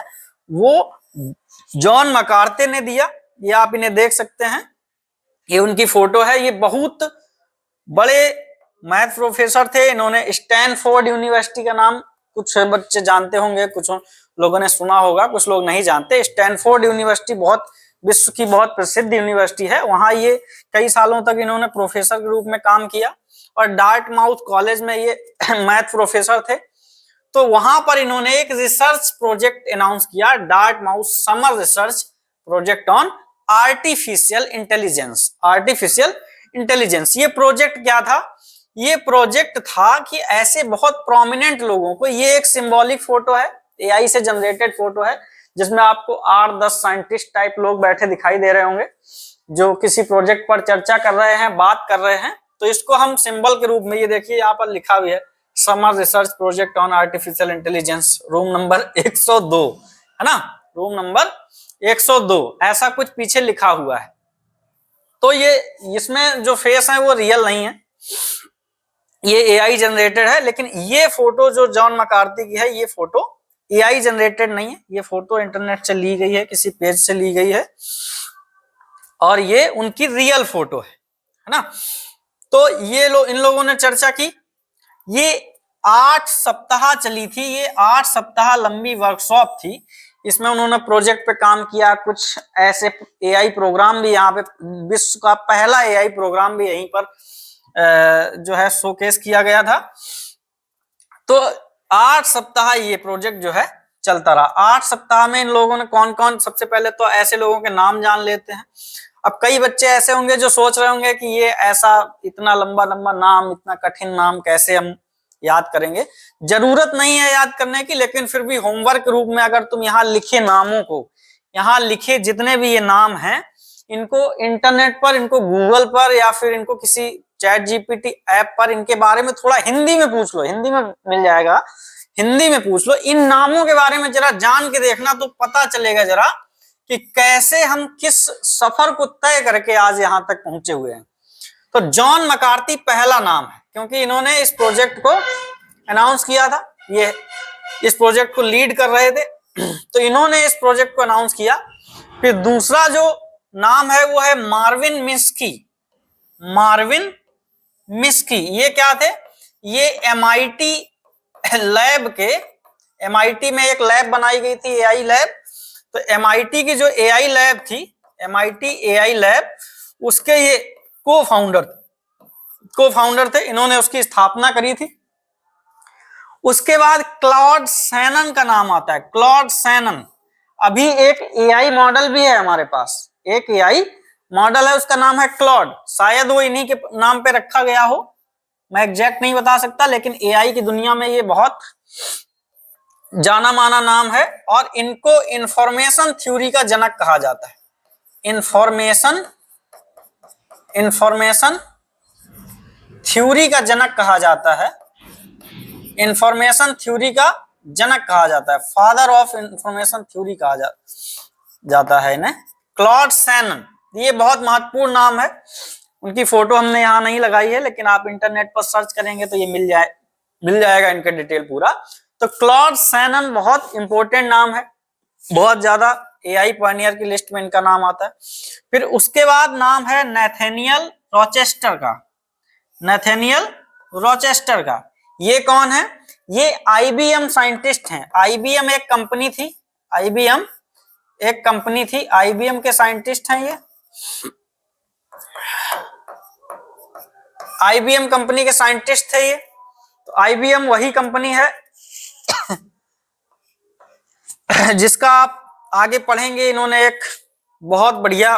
वो जॉन मकार्थे ने दिया। ये आप इन्हें देख सकते हैं, ये उनकी फोटो है। ये बहुत बड़े मैथ प्रोफेसर थे। इन्होंने स्टैनफोर्ड यूनिवर्सिटी का नाम कुछ बच्चे जानते होंगे, कुछ लोगों ने सुना होगा, कुछ लोग नहीं जानते। स्टैनफोर्ड यूनिवर्सिटी बहुत विश्व की बहुत प्रसिद्ध यूनिवर्सिटी है। वहां ये कई सालों तक इन्होंने प्रोफेसर के रूप में काम किया, और डार्टमाउथ कॉलेज में ये मैथ प्रोफेसर थे। तो वहां पर इन्होंने एक रिसर्च प्रोजेक्ट अनाउंस किया, Dartmouth summer research project on artificial intelligence. Artificial intelligence, ये प्रोजेक्ट क्या था? ये प्रोजेक्ट था कि ऐसे बहुत प्रोमिनेंट लोगों को, ये एक सिंबॉलिक फोटो है, एआई से जनरेटेड फोटो है, जिसमें आपको 8-10 साइंटिस्ट टाइप लोग बैठे दिखाई दे रहे होंगे, जो किसी प्रोजेक्ट पर चर्चा कर रहे हैं, बात कर रहे हैं। तो इसको हम सिंबल के रूप में, ये देखिए यहाँ पर लिखा भी है, summer research project on artificial intelligence, room number 102, है ना, रूम नंबर 102, ऐसा कुछ पीछे लिखा हुआ है। तो ये इसमें जो फेस है वो रियल नहीं है, ये एआई जनरेटेड है। लेकिन ये फोटो जो जॉन मकार्थी की है, ये फोटो एआई जनरेटेड नहीं है, ये फोटो इंटरनेट से ली गई है, किसी पेज से ली गई है, और ये उनकी रियल फोटो है ना। तो ये इन लोगों ने चर्चा की। ये 8 सप्ताह चली थी, ये 8 सप्ताह लंबी वर्कशॉप थी। इसमें उन्होंने प्रोजेक्ट पे काम किया, कुछ ऐसे एआई प्रोग्राम भी, यहाँ पे विश्व का पहला एआई प्रोग्राम भी यहीं पर जो है शोकेस किया गया था। तो 8 सप्ताह ये प्रोजेक्ट जो है चलता रहा। 8 सप्ताह में इन लोगों ने कौन कौन, सबसे पहले तो ऐसे लोगों के नाम जान लेते हैं। अब कई बच्चे ऐसे होंगे जो सोच रहे होंगे कि ये ऐसा इतना लंबा लंबा नाम, इतना कठिन नाम कैसे हम याद करेंगे। जरूरत नहीं है याद करने की, लेकिन फिर भी होमवर्क रूप में अगर तुम यहाँ लिखे नामों को, यहाँ लिखे जितने भी ये नाम हैं, इनको इंटरनेट पर, इनको गूगल पर, या फिर इनको किसी चैट जीपीटी ऐप पर इनके बारे में थोड़ा हिंदी में पूछ लो, हिंदी में मिल जाएगा, हिंदी में पूछ लो। इन नामों के बारे में जरा जान के देखना, तो पता चलेगा जरा कि कैसे हम किस सफर को तय करके आज यहां तक पहुंचे हुए हैं। तो जॉन मकार्थी पहला नाम है, क्योंकि इन्होंने इस प्रोजेक्ट को अनाउंस किया था, ये इस प्रोजेक्ट को लीड कर रहे थे, तो इन्होंने इस प्रोजेक्ट को अनाउंस किया। फिर दूसरा जो नाम है वो है मार्विन मिस्की। मार्विन मिस्की, ये क्या थे? ये एमआईटी लैब के, एमआईटी में एक लैब बनाई गई थी, एआई लैब। तो एमआईटी की जो एआई लैब थी, एमआईटी एआई लैब, उसके ये को-फाउंडर थे, इन्होंने उसकी स्थापना करी थी। उसके बाद क्लॉड सैनन का नाम आता है, क्लॉड सैनन। अभी एक एआई मॉडल भी है हमारे पास, एक एआई मॉडल है, उसका नाम है क्लॉड। शायद वो इन्हीं के नाम पे रखा गया हो, मैं एग्जैक्ट नहीं बता सकता, लेकिन एआई की दुनिया में ये बहुत जाना माना नाम है। और इनको इंफॉर्मेशन थ्योरी का जनक कहा जाता है। इंफॉर्मेशन थ्योरी का जनक कहा जाता है, इंफॉर्मेशन थ्योरी का जनक कहा जाता है, फादर ऑफ इंफॉर्मेशन थ्योरी कहा जाता है इन्हें, क्लॉड सैनन। ये बहुत महत्वपूर्ण नाम है। उनकी फोटो हमने यहाँ नहीं लगाई है, लेकिन आप इंटरनेट पर सर्च करेंगे तो ये मिल जाएगा इनका डिटेल पूरा। तो क्लॉड सैनन बहुत इंपॉर्टेंट नाम है, बहुत ज्यादा एआई पायनियर की लिस्ट में इनका नाम आता है। फिर उसके बाद नाम है नैथेनियल रॉचेस्टर का। नैथेनियल रॉचेस्टर का, ये कौन है? ये आईबीएम साइंटिस्ट हैं। आईबीएम एक कंपनी थी, आईबीएम एक कंपनी थी, आईबीएम के साइंटिस्ट हैं ये। आईबीएम कंपनी के साइंटिस्ट थे ये। तो आईबीएम वही कंपनी है जिसका आप आगे पढ़ेंगे, इन्होंने एक बहुत बढ़िया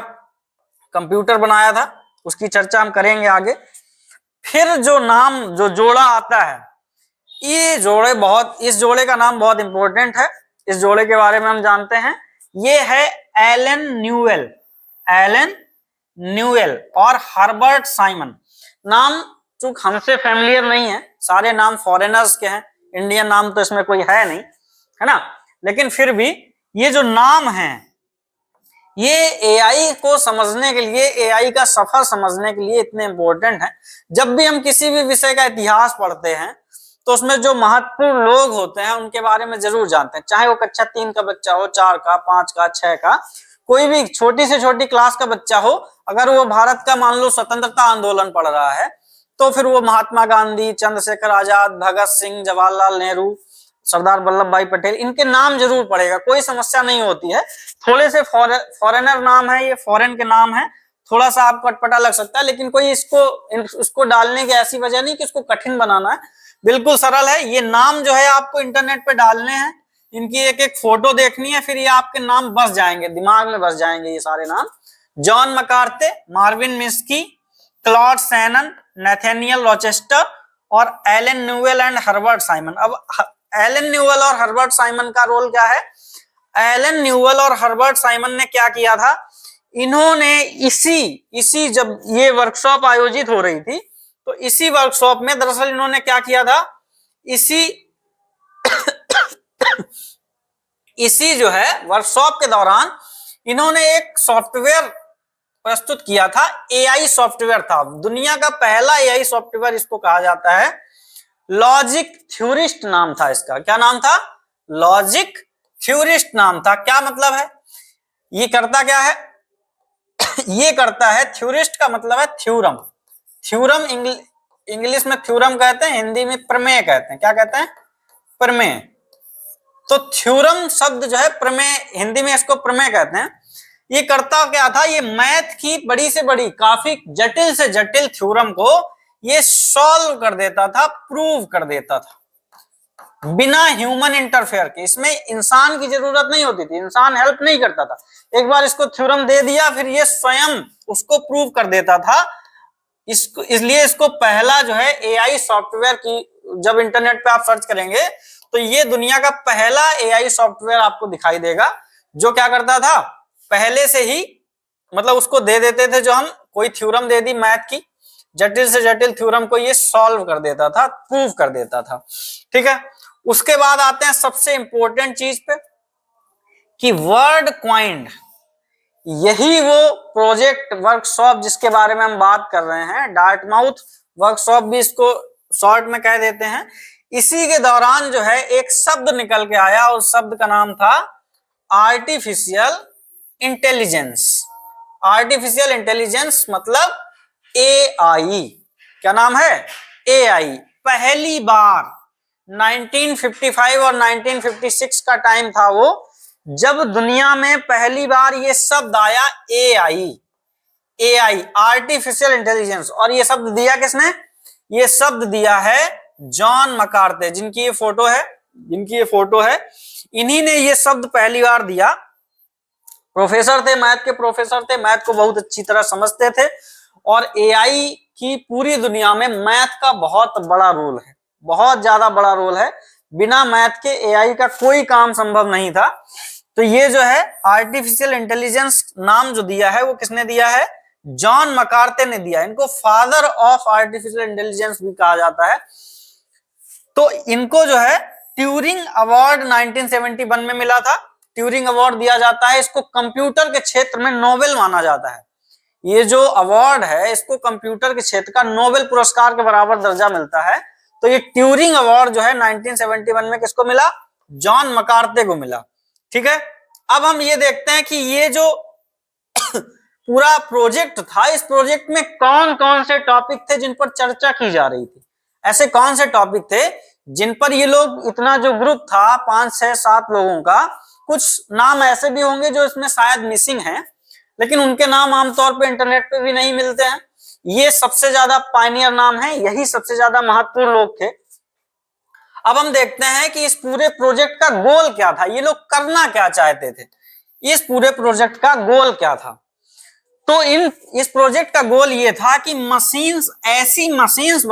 कंप्यूटर बनाया था, उसकी चर्चा हम करेंगे आगे। फिर जो नाम जो जोड़ा आता है, ये जोड़े बहुत, इस जोड़े का नाम बहुत इंपॉर्टेंट है, इस जोड़े के बारे में हम जानते हैं। ये है एलन न्यूएल, एलन न्यूएल और हर्बर्ट साइमन। नाम चूंक हमसे फैमिलियर नहीं है, सारे नाम फॉरेनर्स के हैं, इंडियन नाम तो इसमें कोई है नहीं, है ना, लेकिन फिर भी ये जो नाम है ये एआई को समझने के लिए, एआई का सफर समझने के लिए इतने इंपॉर्टेंट है। जब भी हम किसी भी विषय का इतिहास पढ़ते हैं तो उसमें जो महत्वपूर्ण लोग होते हैं उनके बारे में जरूर जानते हैं, चाहे वो कक्षा 3 का बच्चा हो, 4 का, 5 का, 6 का, कोई भी छोटी से छोटी क्लास का बच्चा हो, अगर वो भारत का मान लो स्वतंत्रता आंदोलन पढ़ रहा है तो फिर वो महात्मा गांधी, चंद्रशेखर आजाद, भगत सिंह, जवाहरलाल नेहरू, सरदार वल्लभ भाई पटेल, इनके नाम जरूर पढ़ेगा, कोई समस्या नहीं होती है। थोड़े से फॉरेनर नाम है, ये फॉरेन के नाम है, थोड़ा सा आपको अटपटा लग सकता है, लेकिन कोई इसको डालने की ऐसी वजह नहीं कि इसको कठिन बनाना है, बिल्कुल सरल है। ये नाम जो है आपको इंटरनेट पे डालने हैं, इनकी एक एक फोटो देखनी है, फिर ये आपके नाम बस जाएंगे, दिमाग में बस जाएंगे ये सारे नाम। John McCarthy, Marvin Minsky, Claude Shannon, Nathaniel Rochester और Allen Newell and Herbert Simon. अब एलन न्यूएल और हर्बर्ट साइमन का रोल क्या है? एलन न्यूएल और हर्बर्ट साइमन ने क्या किया था, इन्होंने इसी जब ये वर्कशॉप आयोजित हो रही थी तो इसी वर्कशॉप में दरअसल इन्होंने क्या किया था, इसी जो है वर्कशॉप के दौरान इन्होंने एक सॉफ्टवेयर प्रस्तुत किया था, एआई सॉफ्टवेयर था, दुनिया का पहला एआई सॉफ्टवेयर इसको कहा जाता है। लॉजिक थ्योरिस्ट नाम था इसका। क्या नाम था? लॉजिक थ्योरिस्ट नाम था। क्या मतलब है? ये करता क्या है? ये करता है, थ्योरिस्ट का मतलब है थ्योरम। थ्योरम इंग्लिश में थ्योरम कहते हैं, हिंदी में प्रमेय कहते हैं। क्या कहते हैं? प्रमेय। तो थ्योरम शब्द जो है प्रमेय, हिंदी में इसको प्रमेय कहते हैं। ये करता क्या था, ये मैथ की बड़ी से बड़ी, काफी जटिल से जटिल थ्योरम को ये सॉल्व कर देता था, प्रूव कर देता था बिना ह्यूमन इंटरफेयर के। इसमें इंसान की जरूरत नहीं होती थी, इंसान हेल्प नहीं करता था। एक बार इसको थ्योरम दे दिया, फिर ये स्वयं उसको प्रूव कर देता था। इसलिए इसको पहला जो है एआई सॉफ्टवेयर की, जब इंटरनेट पे आप सर्च करेंगे तो ये दुनिया का पहला एआई सॉफ्टवेयर आपको दिखाई देगा, जो क्या करता था, पहले से ही मतलब उसको दे देते थे, जो हम कोई थ्योरम दे दी मैथ की, जटिल से जटिल थ्योरम को ये सॉल्व कर देता था, प्रूव कर देता था। ठीक है, उसके बाद आते हैं सबसे इंपॉर्टेंट चीज पे कि वर्ड क्वाइंड। यही वो प्रोजेक्ट वर्कशॉप जिसके बारे में हम बात कर रहे हैं, डार्टमाउथ वर्कशॉप भी इसको शॉर्ट में कह देते हैं। इसी के दौरान जो है एक शब्द निकल के आया, उस शब्द का नाम था आर्टिफिशियल इंटेलिजेंस। आर्टिफिशियल इंटेलिजेंस मतलब एआई। क्या नाम है? एआई। पहली बार 1955 और 1956 का टाइम था वो, जब दुनिया में पहली बार ये शब्द आया, एआई। AI, artificial intelligence. और ये शब्द दिया किसने? ये शब्द दिया है जॉन मकार्थे, जिनकी ये फोटो है, इन्हीं ने ये शब्द पहली बार दिया। प्रोफेसर थे, मैथ के प्रोफेसर थे, मैथ को बहुत अच्छी तरह समझते थे, और एआई की पूरी दुनिया में मैथ का बहुत बड़ा रोल है, बहुत ज्यादा बड़ा रोल है। बिना मैथ के एआई का कोई काम संभव नहीं था। तो ये जो है आर्टिफिशियल इंटेलिजेंस नाम जो दिया है वो किसने दिया है? जॉन मकार्थे ने दिया। इनको फादर ऑफ आर्टिफिशियल इंटेलिजेंस भी कहा जाता है। तो इनको जो है ट्यूरिंग अवार्ड 1971 में मिला था। ट्यूरिंग अवार्ड दिया जाता है, इसको कंप्यूटर के क्षेत्र में नोबेल माना जाता है। ये जो अवार्ड है इसको कंप्यूटर के क्षेत्र का नोबेल पुरस्कार के बराबर दर्जा मिलता है। तो ये ट्यूरिंग अवार्ड जो है 1971 में किसको मिला? जॉन मकार्थे को मिला। ठीक है, अब हम ये देखते हैं कि ये जो पूरा प्रोजेक्ट था, इस प्रोजेक्ट में कौन कौन से टॉपिक थे जिन पर चर्चा की जा रही थी। ऐसे कौन से टॉपिक थे जिन पर ये लोग, इतना जो ग्रुप था 5, 6, 7 लोगों का, कुछ नाम ऐसे भी होंगे जो इसमें शायद मिसिंग हैं, लेकिन उनके नाम आमतौर पे इंटरनेट पे भी नहीं मिलते हैं। ये सबसे ज्यादा पायनियर नाम है, यही सबसे ज्यादा महत्वपूर्ण लोग थे। अब हम देखते हैं कि इस पूरे प्रोजेक्ट का गोल क्या था, ये लोग करना क्या चाहते थे। इस पूरे प्रोजेक्ट का गोल क्या था? तो इस प्रोजेक्ट का गोल ये था कि ऐसी मशीन्स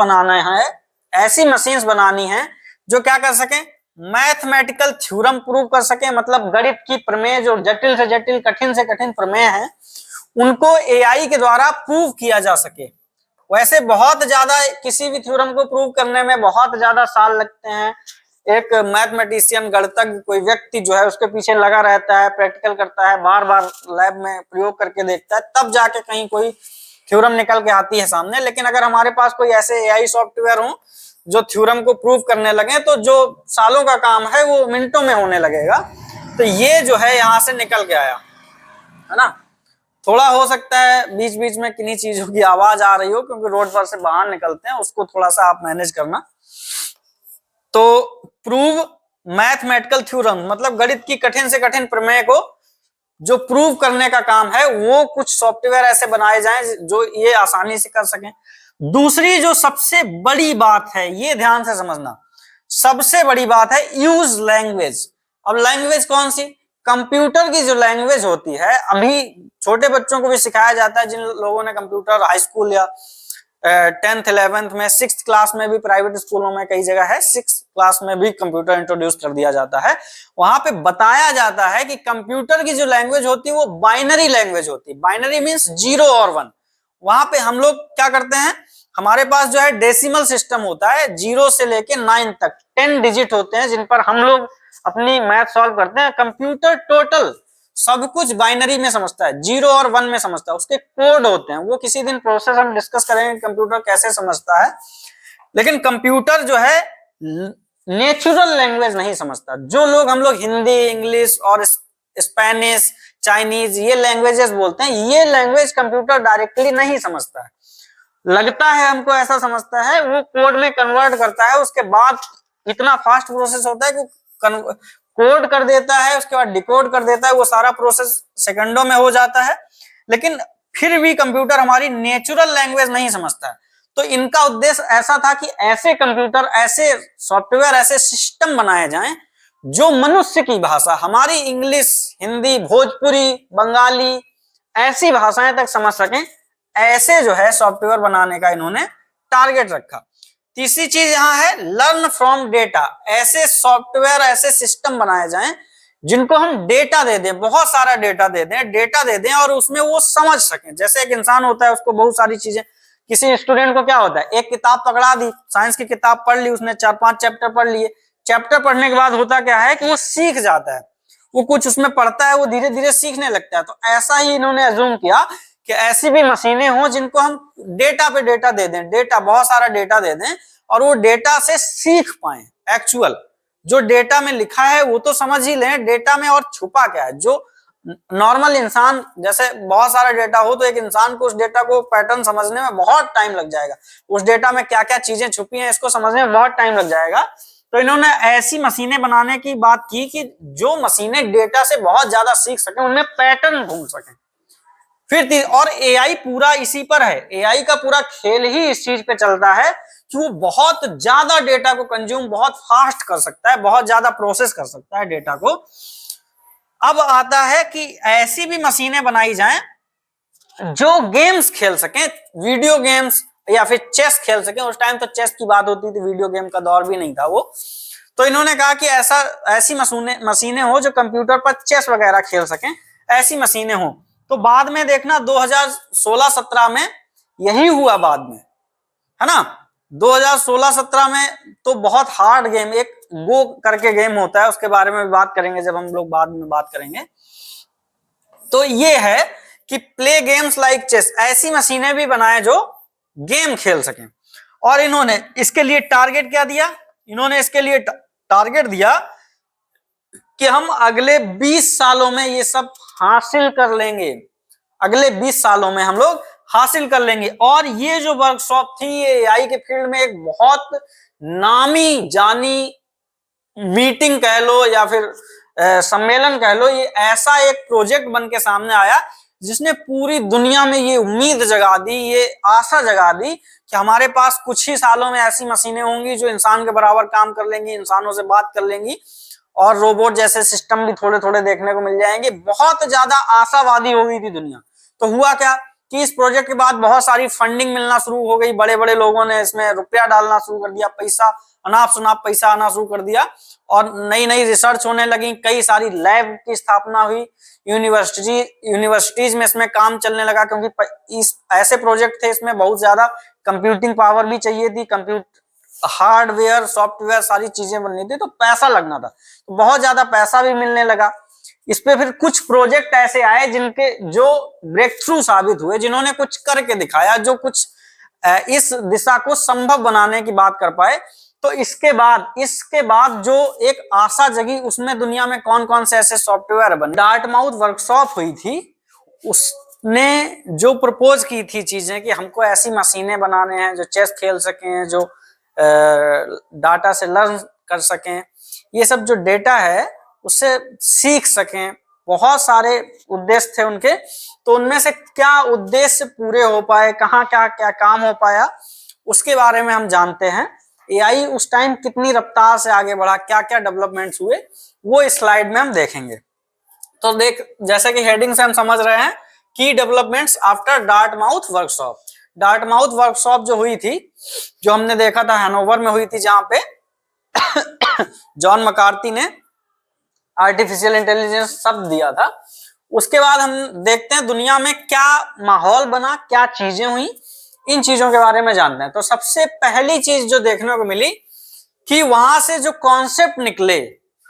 बनानी है जो क्या कर सके, मैथमेटिकल थ्योरम प्रूव कर सके, मतलब गणित की प्रमेय, जो जटिल से जटिल, कठिन से कठिन प्रमेय है, उनको एआई के द्वारा प्रूव किया जा सके। वैसे बहुत ज्यादा किसी भी थ्योरम को प्रूव करने में बहुत ज्यादा साल लगते हैं। एक मैथमेटिशियन, गणितज्ञ, कोई व्यक्ति जो है उसके पीछे लगा रहता है, प्रैक्टिकल करता है, बार बार लैब में प्रयोग करके देखता है, तब जाके कहीं कोई थ्योरम निकल के आती है सामने। लेकिन अगर हमारे पास कोई ऐसे एआई सॉफ्टवेयर हो जो थ्योरम को प्रूव करने लगे, तो जो सालों का काम है वो मिनटों में होने लगेगा। तो ये जो है यहाँ से निकल के आया है ना। थोड़ा हो सकता है बीच बीच में किन्हीं चीजों की आवाज आ रही हो, क्योंकि रोड पर से बाहर निकलते हैं, उसको थोड़ा सा आप मैनेज करना। तो प्रूव मैथमेटिकल थ्योरम, मतलब गणित की कठिन से कठिन प्रमेय को जो प्रूव करने का काम है, वो कुछ सॉफ्टवेयर ऐसे बनाए जाएं जो ये आसानी से कर सकें। दूसरी जो सबसे बड़ी बात है, ये ध्यान से समझना, सबसे बड़ी बात है यूज लैंग्वेज। अब लैंग्वेज कौन सी? कंप्यूटर की जो लैंग्वेज होती है, अभी छोटे बच्चों को भी सिखाया जाता है, जिन लोगों ने कंप्यूटर हाई स्कूल या 10th 11th में, 6th क्लास में भी, प्राइवेट स्कूलों में कई जगह है 6th क्लास में भी कंप्यूटर इंट्रोड्यूस कर दिया जाता है। वहां पे बताया जाता है कि कंप्यूटर की जो लैंग्वेज होती है वो बाइनरी लैंग्वेज होती है। बाइनरी मींस 0 और 1। वहां पे हम लोग क्या करते हैं, हमारे पास जो है डेसिमल सिस्टम होता है, 0 से लेके 9 तक 10 डिजिट होते हैं जिन पर हम लोग अपनी मैथ सॉल्व करते हैं। कंप्यूटर टोटल सब कुछ बाइनरी में समझता है, 0 और 1 में समझता है। उसके कोड होते हैं, वो किसी दिन प्रोसेस हम डिस्कस करेंगे कंप्यूटर कैसे समझता है। लेकिन कंप्यूटर जो है नेचुरल लैंग्वेज नहीं समझता। जो लोग हम लोग हिंदी, इंग्लिश और स्पेनिश, चाइनीज, ये लैंग्वेजेस बोलते हैं, ये लैंग्वेज कंप्यूटर डायरेक्टली नहीं समझता है। लगता है हमको ऐसा समझता है, वो कोड में कन्वर्ट करता है, उसके बाद इतना फास्ट प्रोसेस होता है कि कोड कर देता है, उसके बाद डिकोड कर देता है, वो सारा प्रोसेस सेकंडों में हो जाता है। लेकिन फिर भी कंप्यूटर हमारी नेचुरल लैंग्वेज नहीं समझता है। तो इनका उद्देश्य ऐसा था कि ऐसे कंप्यूटर, ऐसे सॉफ्टवेयर, ऐसे सिस्टम बनाए जाएं जो मनुष्य की भाषा, हमारी इंग्लिश, हिंदी, भोजपुरी, बंगाली, ऐसी भाषाएं तक समझ सकें। ऐसे जो है सॉफ्टवेयर बनाने का इन्होंने टारगेट रखा। तीसरी चीज यहां है लर्न फ्रॉम डेटा। ऐसे सॉफ्टवेयर, ऐसे सिस्टम बनाए जाएं जिनको हम डेटा दे दें, बहुत सारा डेटा दे दें और उसमें वो समझ सकें। जैसे एक इंसान होता है, उसको बहुत सारी चीजें, किसी स्टूडेंट को क्या होता है, एक किताब पकड़ा दी, साइंस की किताब पढ़ ली उसने, 4-5 चैप्टर पढ़ लिए। चैप्टर पढ़ने के बाद होता क्या है कि वो सीख जाता है, वो कुछ उसमें पढ़ता है, वो धीरे धीरे सीखने लगता है। तो ऐसा ही इन्होंने अज्यूम किया कि ऐसी भी मशीनें हों जिनको हम डेटा पे डेटा दे दें, डेटा, बहुत सारा डेटा दे दें, और वो डेटा से सीख पाए। एक्चुअल जो डेटा में लिखा है वो तो समझ ही लें, डेटा में और छुपा क्या है। जो नॉर्मल इंसान, जैसे बहुत सारा डेटा हो तो एक इंसान को उस डेटा को पैटर्न समझने में बहुत टाइम लग जाएगा, उस डेटा में क्या क्या चीजें छुपी हैं इसको समझने में बहुत टाइम लग जाएगा। तो इन्होंने ऐसी मशीनें बनाने की बात की कि जो मशीनें डेटा से बहुत ज्यादा सीख सकें, उनमें पैटर्न ढूंढ सकें। फिर और एआई पूरा इसी पर है, एआई का पूरा खेल ही इस चीज पे चलता है कि वो बहुत ज्यादा डेटा को कंज्यूम बहुत फास्ट कर सकता है, बहुत ज्यादा प्रोसेस कर सकता है डेटा को। अब आता है कि ऐसी भी मशीनें बनाई जाएं जो गेम्स खेल सकें, वीडियो गेम्स या फिर चेस खेल सकें। उस टाइम तो चेस की बात होती थी, वीडियो गेम का दौर भी नहीं था वो। तो इन्होंने कहा कि ऐसी मशीनें हो जो कंप्यूटर पर चेस वगैरह खेल सकें, ऐसी मशीनें हो। तो बाद में देखना 2016-17 में यही हुआ, बाद में, है ना। 2016-17 में तो बहुत हार्ड गेम, एक गो करके गेम होता है, उसके बारे में भी बात करेंगे जब हम लोग बाद में बात करेंगे। तो ये है कि प्ले गेम्स लाइक चेस, ऐसी मशीनें भी बनाए जो गेम खेल सकें। और इन्होंने इसके लिए टारगेट क्या दिया, इन्होंने इसके लिए टारगेट दिया कि हम अगले 20 सालों में ये सब हासिल कर लेंगे, अगले 20 सालों में हम लोग हासिल कर लेंगे। और ये जो वर्कशॉप थी, ये एआई के फील्ड में एक बहुत नामी जानी मीटिंग कह लो या फिर सम्मेलन कह लो, ये ऐसा एक प्रोजेक्ट बन के सामने आया जिसने पूरी दुनिया में ये उम्मीद जगा दी, ये आशा जगा दी कि हमारे पास कुछ ही सालों में ऐसी मशीनें होंगी जो इंसान के बराबर काम कर लेंगी, इंसानों से बात कर लेंगी और रोबोट जैसे सिस्टम भी थोड़े थोड़े देखने को मिल जाएंगे। बहुत ज्यादा आशावादी हो गई थी दुनिया। तो हुआ क्या कि इस प्रोजेक्ट के बाद बहुत सारी फंडिंग मिलना शुरू हो गई, बड़े बड़े लोगों ने इसमें रुपया डालना शुरू कर दिया, पैसा अनाप शनाप पैसा आना शुरू कर दिया, और नई नई रिसर्च होने लगी, कई सारी लैब की स्थापना हुई, यूनिवर्सिटीज में इसमें काम चलने लगा, क्योंकि इस ऐसे प्रोजेक्ट थे इसमें बहुत ज्यादा कंप्यूटिंग पावर भी चाहिए थी, हार्डवेयर सॉफ्टवेयर सारी चीजें बननी थी, तो पैसा लगना था, तो बहुत ज्यादा पैसा भी मिलने लगा। इस पे फिर कुछ प्रोजेक्ट ऐसे आए जिनके जो ब्रेक थ्रू साबित हुए, जिन्होंने कुछ करके दिखाया, जो कुछ इस दिशा को संभव बनाने की बात कर पाए। तो इसके बाद जो एक आशा जगी, उसमें दुनिया में कौन कौन से ऐसे सॉफ्टवेयर बने। डार्टमाउथ वर्कशॉप हुई थी, उसने जो प्रपोज की थी चीजें कि हमको ऐसी मशीनें बनाने हैं जो चेस खेल सकें, जो डाटा से लर्न कर सकें, ये सब जो डेटा है उससे सीख सकें, बहुत सारे उद्देश्य थे उनके। तो उनमें से क्या उद्देश्य पूरे हो पाए, कहाँ क्या क्या काम हो पाया, उसके बारे में हम जानते हैं। एआई उस टाइम कितनी रफ्तार से आगे बढ़ा, क्या क्या डेवलपमेंट्स हुए, वो इस स्लाइड में हम देखेंगे। तो जैसे कि हेडिंग से हम समझ रहे हैं, की developments after Dartmouth workshop. Dartmouth workshop जो हुई थी, जो हमने देखा था हैनोवर में हुई थी, जहां पे जॉन मकार्थी ने आर्टिफिशियल इंटेलिजेंस शब्द दिया था। उसके बाद हम देखते हैं दुनिया में क्या माहौल बना, क्या चीजें हुई, इन चीजों के बारे में जानते हैं। तो सबसे पहली चीज जो देखने को मिली कि वहां से जो कॉन्सेप्ट निकले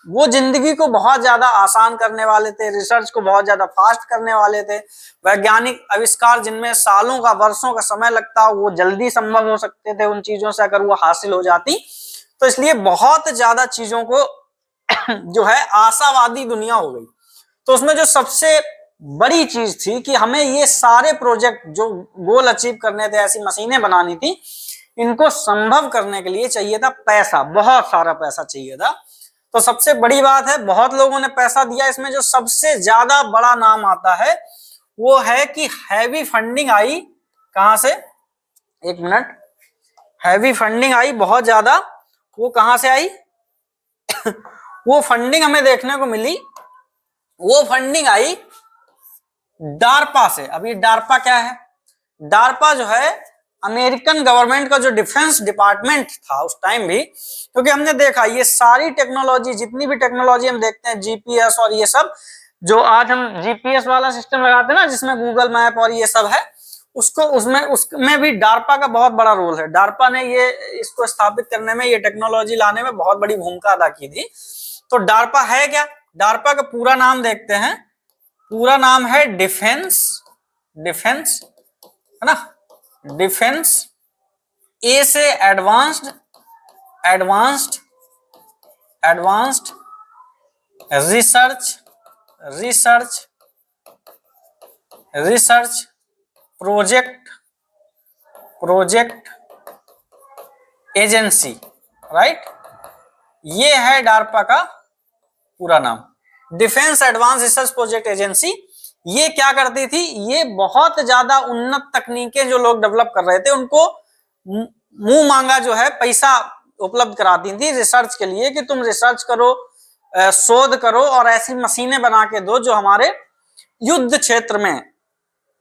वो जिंदगी को बहुत ज्यादा आसान करने वाले थे, रिसर्च को बहुत ज्यादा फास्ट करने वाले थे। वैज्ञानिक आविष्कार जिनमें सालों का वर्षों का समय लगता, वो जल्दी संभव हो सकते थे उन चीजों से, अगर वो हासिल हो जाती। तो इसलिए बहुत ज्यादा चीजों को जो है आशावादी दुनिया हो गई। तो उसमें जो सबसे बड़ी चीज थी कि हमें ये सारे प्रोजेक्ट जो गोल अचीव करने थे, ऐसी मशीनें बनानी थी, इनको संभव करने के लिए चाहिए था पैसा, बहुत सारा पैसा चाहिए था। तो सबसे बड़ी बात है, बहुत लोगों ने पैसा दिया। इसमें जो सबसे ज्यादा बड़ा नाम आता है वो है कि हैवी फंडिंग आई। कहां से, एक मिनट, हैवी फंडिंग आई बहुत ज्यादा। वो कहां से आई? वो फंडिंग हमें देखने को मिली, वो फंडिंग आई डार्पा से। अभी डार्पा क्या है? डार्पा जो है अमेरिकन गवर्नमेंट का जो डिफेंस डिपार्टमेंट था उस टाइम भी, क्योंकि हमने देखा ये सारी टेक्नोलॉजी, जितनी भी टेक्नोलॉजी हम देखते हैं, जीपीएस और ये सब, जो आज हम जीपीएस वाला सिस्टम लगाते हैं ना, जिसमें गूगल मैप और ये सब है, उसमें भी डार्पा का बहुत बड़ा रोल है। डार्पा ने ये इसको स्थापित करने में, ये टेक्नोलॉजी लाने में बहुत बड़ी भूमिका अदा की थी। तो डार्पा है क्या? डार्पा का पूरा नाम देखते हैं। पूरा नाम है डिफेंस है ना, डिफेंस, ए से advanced research project agency, right. ये है डार्पा का पूरा नाम, defence advance research project agency. ये क्या करती थी? ये बहुत ज्यादा उन्नत तकनीकें जो लोग डेवलप कर रहे थे, उनको मुंह मांगा जो है पैसा उपलब्ध कराती थी रिसर्च के लिए, कि तुम रिसर्च करो, शोध करो और ऐसी मशीनें बना के दो जो हमारे युद्ध क्षेत्र में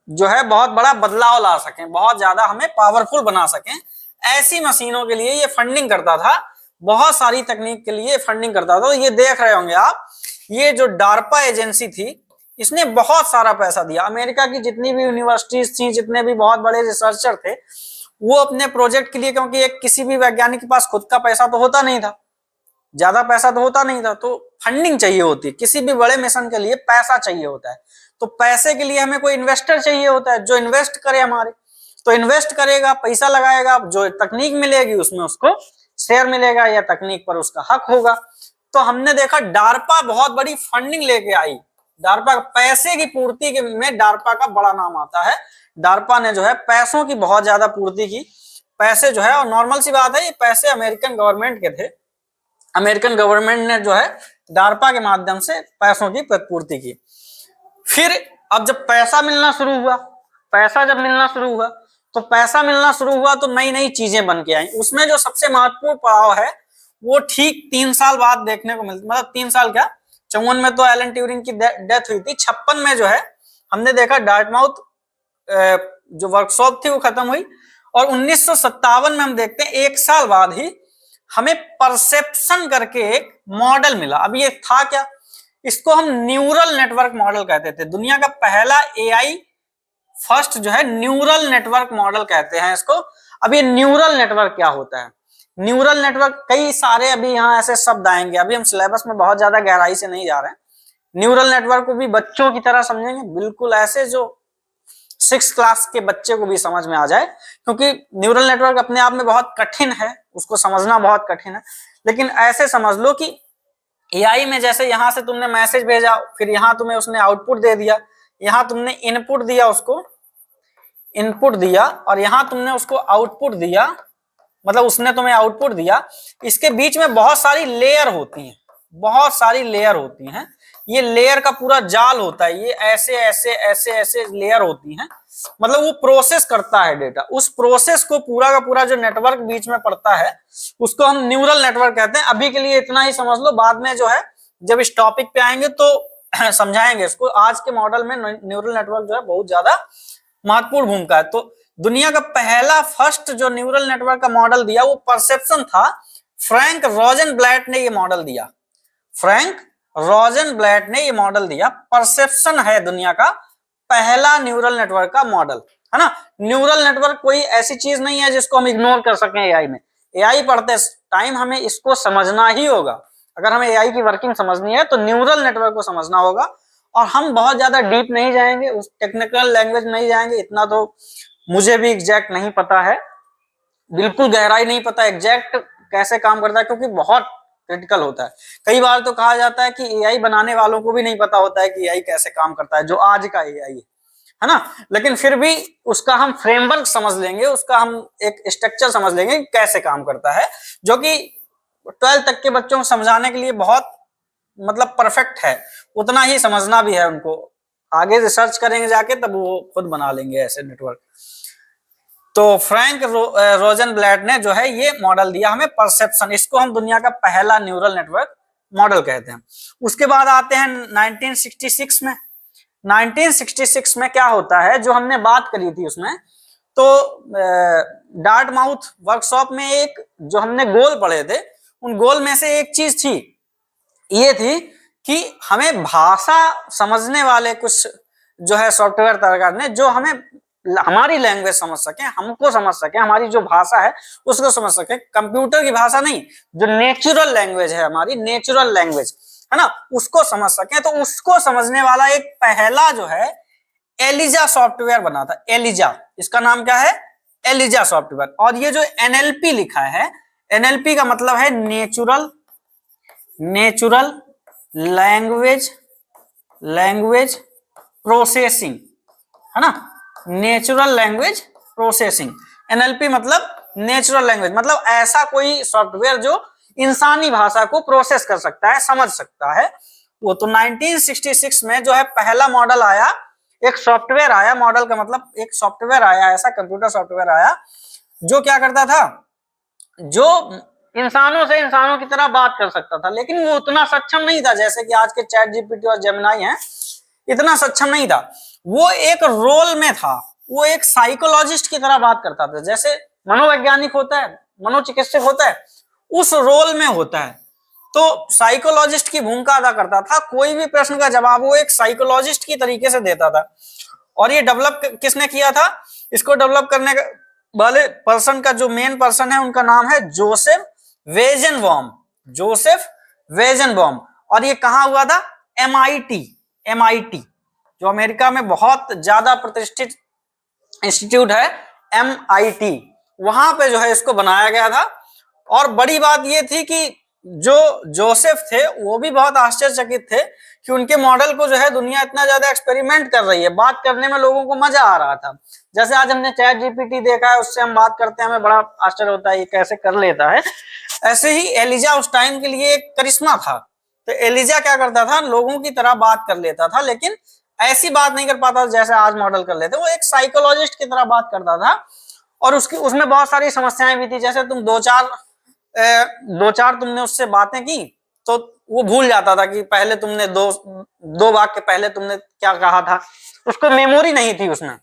जो है बहुत बड़ा बदलाव ला सकें, बहुत ज्यादा हमें पावरफुल बना सकें। ऐसी मशीनों के लिए ये फंडिंग करता था, बहुत सारी तकनीक के लिए फंडिंग करता था। तो ये देख रहे होंगे आप, ये जो डार्पा एजेंसी थी, इसने बहुत सारा पैसा दिया। अमेरिका की जितनी भी यूनिवर्सिटीज थी, जितने भी बहुत बड़े रिसर्चर थे, वो अपने प्रोजेक्ट के लिए, क्योंकि एक किसी भी वैज्ञानिक के पास खुद का पैसा तो होता नहीं था, ज्यादा पैसा तो होता नहीं था, तो फंडिंग चाहिए होती है। किसी भी बड़े मिशन के लिए पैसा चाहिए होता है। तो पैसे के लिए हमें कोई इन्वेस्टर चाहिए होता है, जो इन्वेस्ट करे हमारे। तो इन्वेस्ट करेगा, पैसा लगाएगा, जो तकनीक मिलेगी उसमें उसको शेयर मिलेगा या तकनीक पर उसका हक होगा। तो हमने देखा डार्पा बहुत बड़ी फंडिंग लेके आई। डार्पा पैसे की पूर्ति में डार्पा का बड़ा नाम आता है। डार्पा ने जो है पैसों की बहुत ज्यादा पूर्ति की। पैसे जो है, और नॉर्मल सी बात है, ये पैसे अमेरिकन गवर्नमेंट के थे। अमेरिकन गवर्नमेंट ने जो है डार्पा के माध्यम से पैसों की पूर्ति की। फिर अब जब पैसा मिलना शुरू हुआ, तो नई नई चीजें बन के आई। उसमें जो सबसे महत्वपूर्ण पड़ाव है वो ठीक 3 साल बाद देखने को मिलती, मतलब 3 साल क्या, 54 में तो एलन ट्यूरिंग की डेथ हुई थी, 56 में जो है हमने देखा डार्टमाउथ जो वर्कशॉप थी वो खत्म हुई, और 1957 में हम देखते हैं 1 साल बाद ही हमें परसेप्शन करके एक मॉडल मिला। अब ये था क्या, इसको हम न्यूरल नेटवर्क मॉडल कहते थे। दुनिया का पहला एआई फर्स्ट जो है न्यूरल नेटवर्क मॉडल कहते हैं इसको। अब ये न्यूरल नेटवर्क क्या होता है, न्यूरल नेटवर्क कई सारे अभी यहाँ ऐसे शब्द आएंगे, अभी हम सिलेबस में बहुत ज्यादा गहराई से नहीं जा रहे हैं। न्यूरल नेटवर्क को भी बच्चों की तरह समझेंगे, बिल्कुल ऐसे जो 6th क्लास के बच्चे को भी समझ में आ जाए, क्योंकि न्यूरल नेटवर्क अपने आप में बहुत कठिन है, उसको समझना बहुत कठिन है। लेकिन ऐसे समझ लो कि एआई में जैसे यहां से तुमने मैसेज भेजा, फिर यहां तुम्हें उसने आउटपुट दे दिया, यहां तुमने इनपुट दिया, उसको इनपुट दिया, और यहां तुमने उसको आउटपुट दिया, मतलब उसने तुम्हें आउटपुट दिया। इसके बीच में बहुत सारी लेयर होती हैं, बहुत सारी लेयर होती हैं, ये लेयर का पूरा जाल होता है, ये ऐसे ऐसे ऐसे ऐसे लेयर होती हैं, मतलब वो प्रोसेस करता है डेटा। उस प्रोसेस को पूरा का पूरा जो नेटवर्क बीच में पड़ता है उसको हम न्यूरल नेटवर्क कहते हैं। अभी के लिए इतना ही समझ लो, बाद में जो है जब इस टॉपिक पे आएंगे तो समझाएंगे इसको। आज के मॉडल में न्यूरल नेटवर्क जो है बहुत ज्यादा महत्वपूर्ण भूमिका है। तो दुनिया का पहला फर्स्ट जो न्यूरल नेटवर्क का मॉडल दिया वो परसेप्शन था। फ्रैंक रोजेनब्लैट ने ये मॉडल दिया, फ्रैंक रोजेनब्लैट ने ये मॉडल दिया। परसेप्शन है दुनिया का पहला न्यूरल नेटवर्क का मॉडल, है ना। न्यूरल नेटवर्क कोई ऐसी चीज नहीं है जिसको हम इग्नोर कर सकें एआई में। एआई पढ़ते टाइम हमें इसको समझना ही होगा। अगर हमें एआई की वर्किंग समझनी है तो न्यूरल नेटवर्क को समझना होगा। और हम बहुत ज्यादा डीप नहीं जाएंगे, उस टेक्निकल लैंग्वेज नहीं जाएंगे, इतना तो मुझे भी एग्जैक्ट नहीं पता है, बिल्कुल गहराई नहीं पता एग्जैक्ट कैसे काम करता है, क्योंकि बहुत क्रिटिकल होता है। कई बार तो कहा जाता है कि एआई बनाने वालों को भी नहीं पता होता है कि एआई कैसे काम करता है, जो आज का एआई है ना। लेकिन फिर भी उसका हम फ्रेमवर्क समझ लेंगे, उसका हम एक स्ट्रक्चर समझ लेंगे कैसे काम करता है, जो कि 12th तक के बच्चों को समझाने के लिए बहुत मतलब परफेक्ट है। उतना ही समझना भी है उनको, आगे रिसर्च करेंगे जाके तब वो खुद बना लेंगे ऐसे नेटवर्क। तो फ्रैंक रोजेनब्लैट ने जो है ये मॉडल दिया हमें परसेप्शन, इसको हम दुनिया का पहला न्यूरल नेटवर्क मॉडल कहते हैं। उसके बाद आते हैं 1966 में। 1966 में क्या होता है, जो हमने बात करी थी उसमें, तो डार्टमाउथ वर्कशॉप में एक जो हमने गोल पढ़े थे, उन गोल में से एक चीज थी, ये थी कि हमें भाषा समझने वाले कुछ जो है सॉफ्टवेयर तैयार करने, जो हमें हमारी लैंग्वेज समझ सके, हमको समझ सके, हमारी जो भाषा है उसको समझ सके। कंप्यूटर की भाषा नहीं, जो नेचुरल लैंग्वेज है हमारी, नेचुरल लैंग्वेज है ना, उसको समझ सके। तो उसको समझने वाला एक पहला जो है एलिजा सॉफ्टवेयर बना था। एलिजा, इसका नाम क्या है, एलिजा सॉफ्टवेयर। और ये जो एनएलपी लिखा है, एनएलपी का मतलब है नेचुरल लैंग्वेज प्रोसेसिंग, है ना, नेचुरल लैंग्वेज प्रोसेसिंग। एनएलपी मतलब नेचुरल लैंग्वेज, मतलब ऐसा कोई सॉफ्टवेयर जो इंसानी भाषा को प्रोसेस कर सकता है, समझ सकता है वो। तो 1966 में जो है पहला मॉडल आया, एक सॉफ्टवेयर आया, मॉडल का मतलब एक सॉफ्टवेयर आया, ऐसा कंप्यूटर सॉफ्टवेयर आया जो क्या करता था, जो इंसानों से इंसानों की तरह बात कर सकता था। लेकिन वो उतना सक्षम नहीं था जैसे कि आज के चैट जीपीटी और जेमिनाई हैं, इतना सक्षम नहीं था। वो एक रोल में था, वो एक साइकोलॉजिस्ट की तरह बात करता था, जैसे मनोवैज्ञानिक होता है, मनोचिकित्सक होता है, उस रोल में होता है। तो साइकोलॉजिस्ट की भूमिका अदा करता था, कोई भी प्रश्न का जवाब वो एक साइकोलॉजिस्ट की तरीके से देता था। और ये डेवलप किसने किया था, इसको डेवलप करने वाले पर्सन का जो मेन पर्सन है उनका नाम है जोसेफ वेजनबॉम, जोसेफ वेजनबॉम। और ये कहाँ हुआ था, MIT जो अमेरिका में बहुत ज्यादा प्रतिष्ठित इंस्टीट्यूट है, MIT, वहां पे जो है इसको बनाया गया था। और बड़ी बात ये थी कि जो जोसेफ थे वो भी बहुत आश्चर्यचकित थे कि उनके मॉडल को जो है दुनिया इतना ज्यादा एक्सपेरिमेंट कर रही है, बात करने में लोगों को मजा आ रहा था। जैसे आज हमने चैट जीपीटी देखा है, उससे हम बात करते हैं, हमें बड़ा आश्चर्य होता है ये कैसे कर लेता है। ऐसे ही एलिजा उस टाइम के लिए एक करिश्मा था। तो एलिजा क्या करता था, लोगों की तरह बात कर लेता था, लेकिन ऐसी बात नहीं कर पाता जैसे आज मॉडल कर लेते, वो एक साइकोलॉजिस्ट की तरह बात करता था। और उसमें बहुत सारी समस्याएं भी थी, जैसे तुम 2-4 दो चार तुमने उससे बातें की तो वो भूल जाता था कि पहले तुमने दो वाक्य पहले तुमने क्या कहा था। उसको मेमोरी नहीं थी, उसमें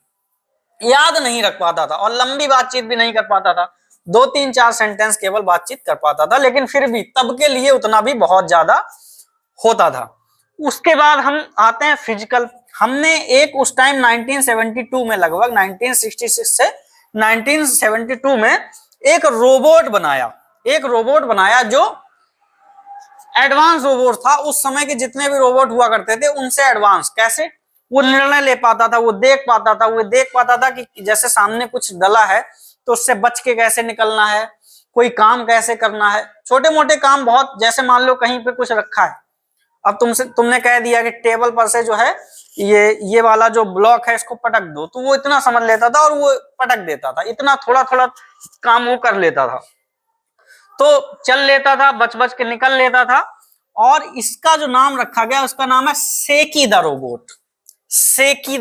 याद नहीं रख पाता था और लंबी बातचीत भी नहीं कर पाता था। 2-3-4 सेंटेंस केवल बातचीत कर पाता था, लेकिन फिर भी तब के लिए उतना भी बहुत ज्यादा होता था। उसके बाद हम आते हैं फिजिकल। हमने एक उस टाइम 1972 में, लगभग 1966 से 1972 में एक रोबोट बनाया जो एडवांस रोबोट था। उस समय के जितने भी रोबोट हुआ करते थे उनसे एडवांस। कैसे? वो निर्णय ले पाता था, वो देख पाता था कि जैसे सामने कुछ डला है तो उससे बच के कैसे निकलना है, कोई काम कैसे करना है, छोटे मोटे काम बहुत, जैसे मान लो कहीं पे कुछ रखा है, अब तुमने कह दिया कि टेबल पर से जो है ये वाला जो ब्लॉक है इसको पटक दो, तो वो इतना समझ लेता था और वो पटक देता था। इतना थोड़ा थोड़ा काम वो कर लेता था, तो चल लेता था, बच के निकल लेता था। और इसका जो नाम रखा गया उसका नाम है सेकी द रोबोट। सेकी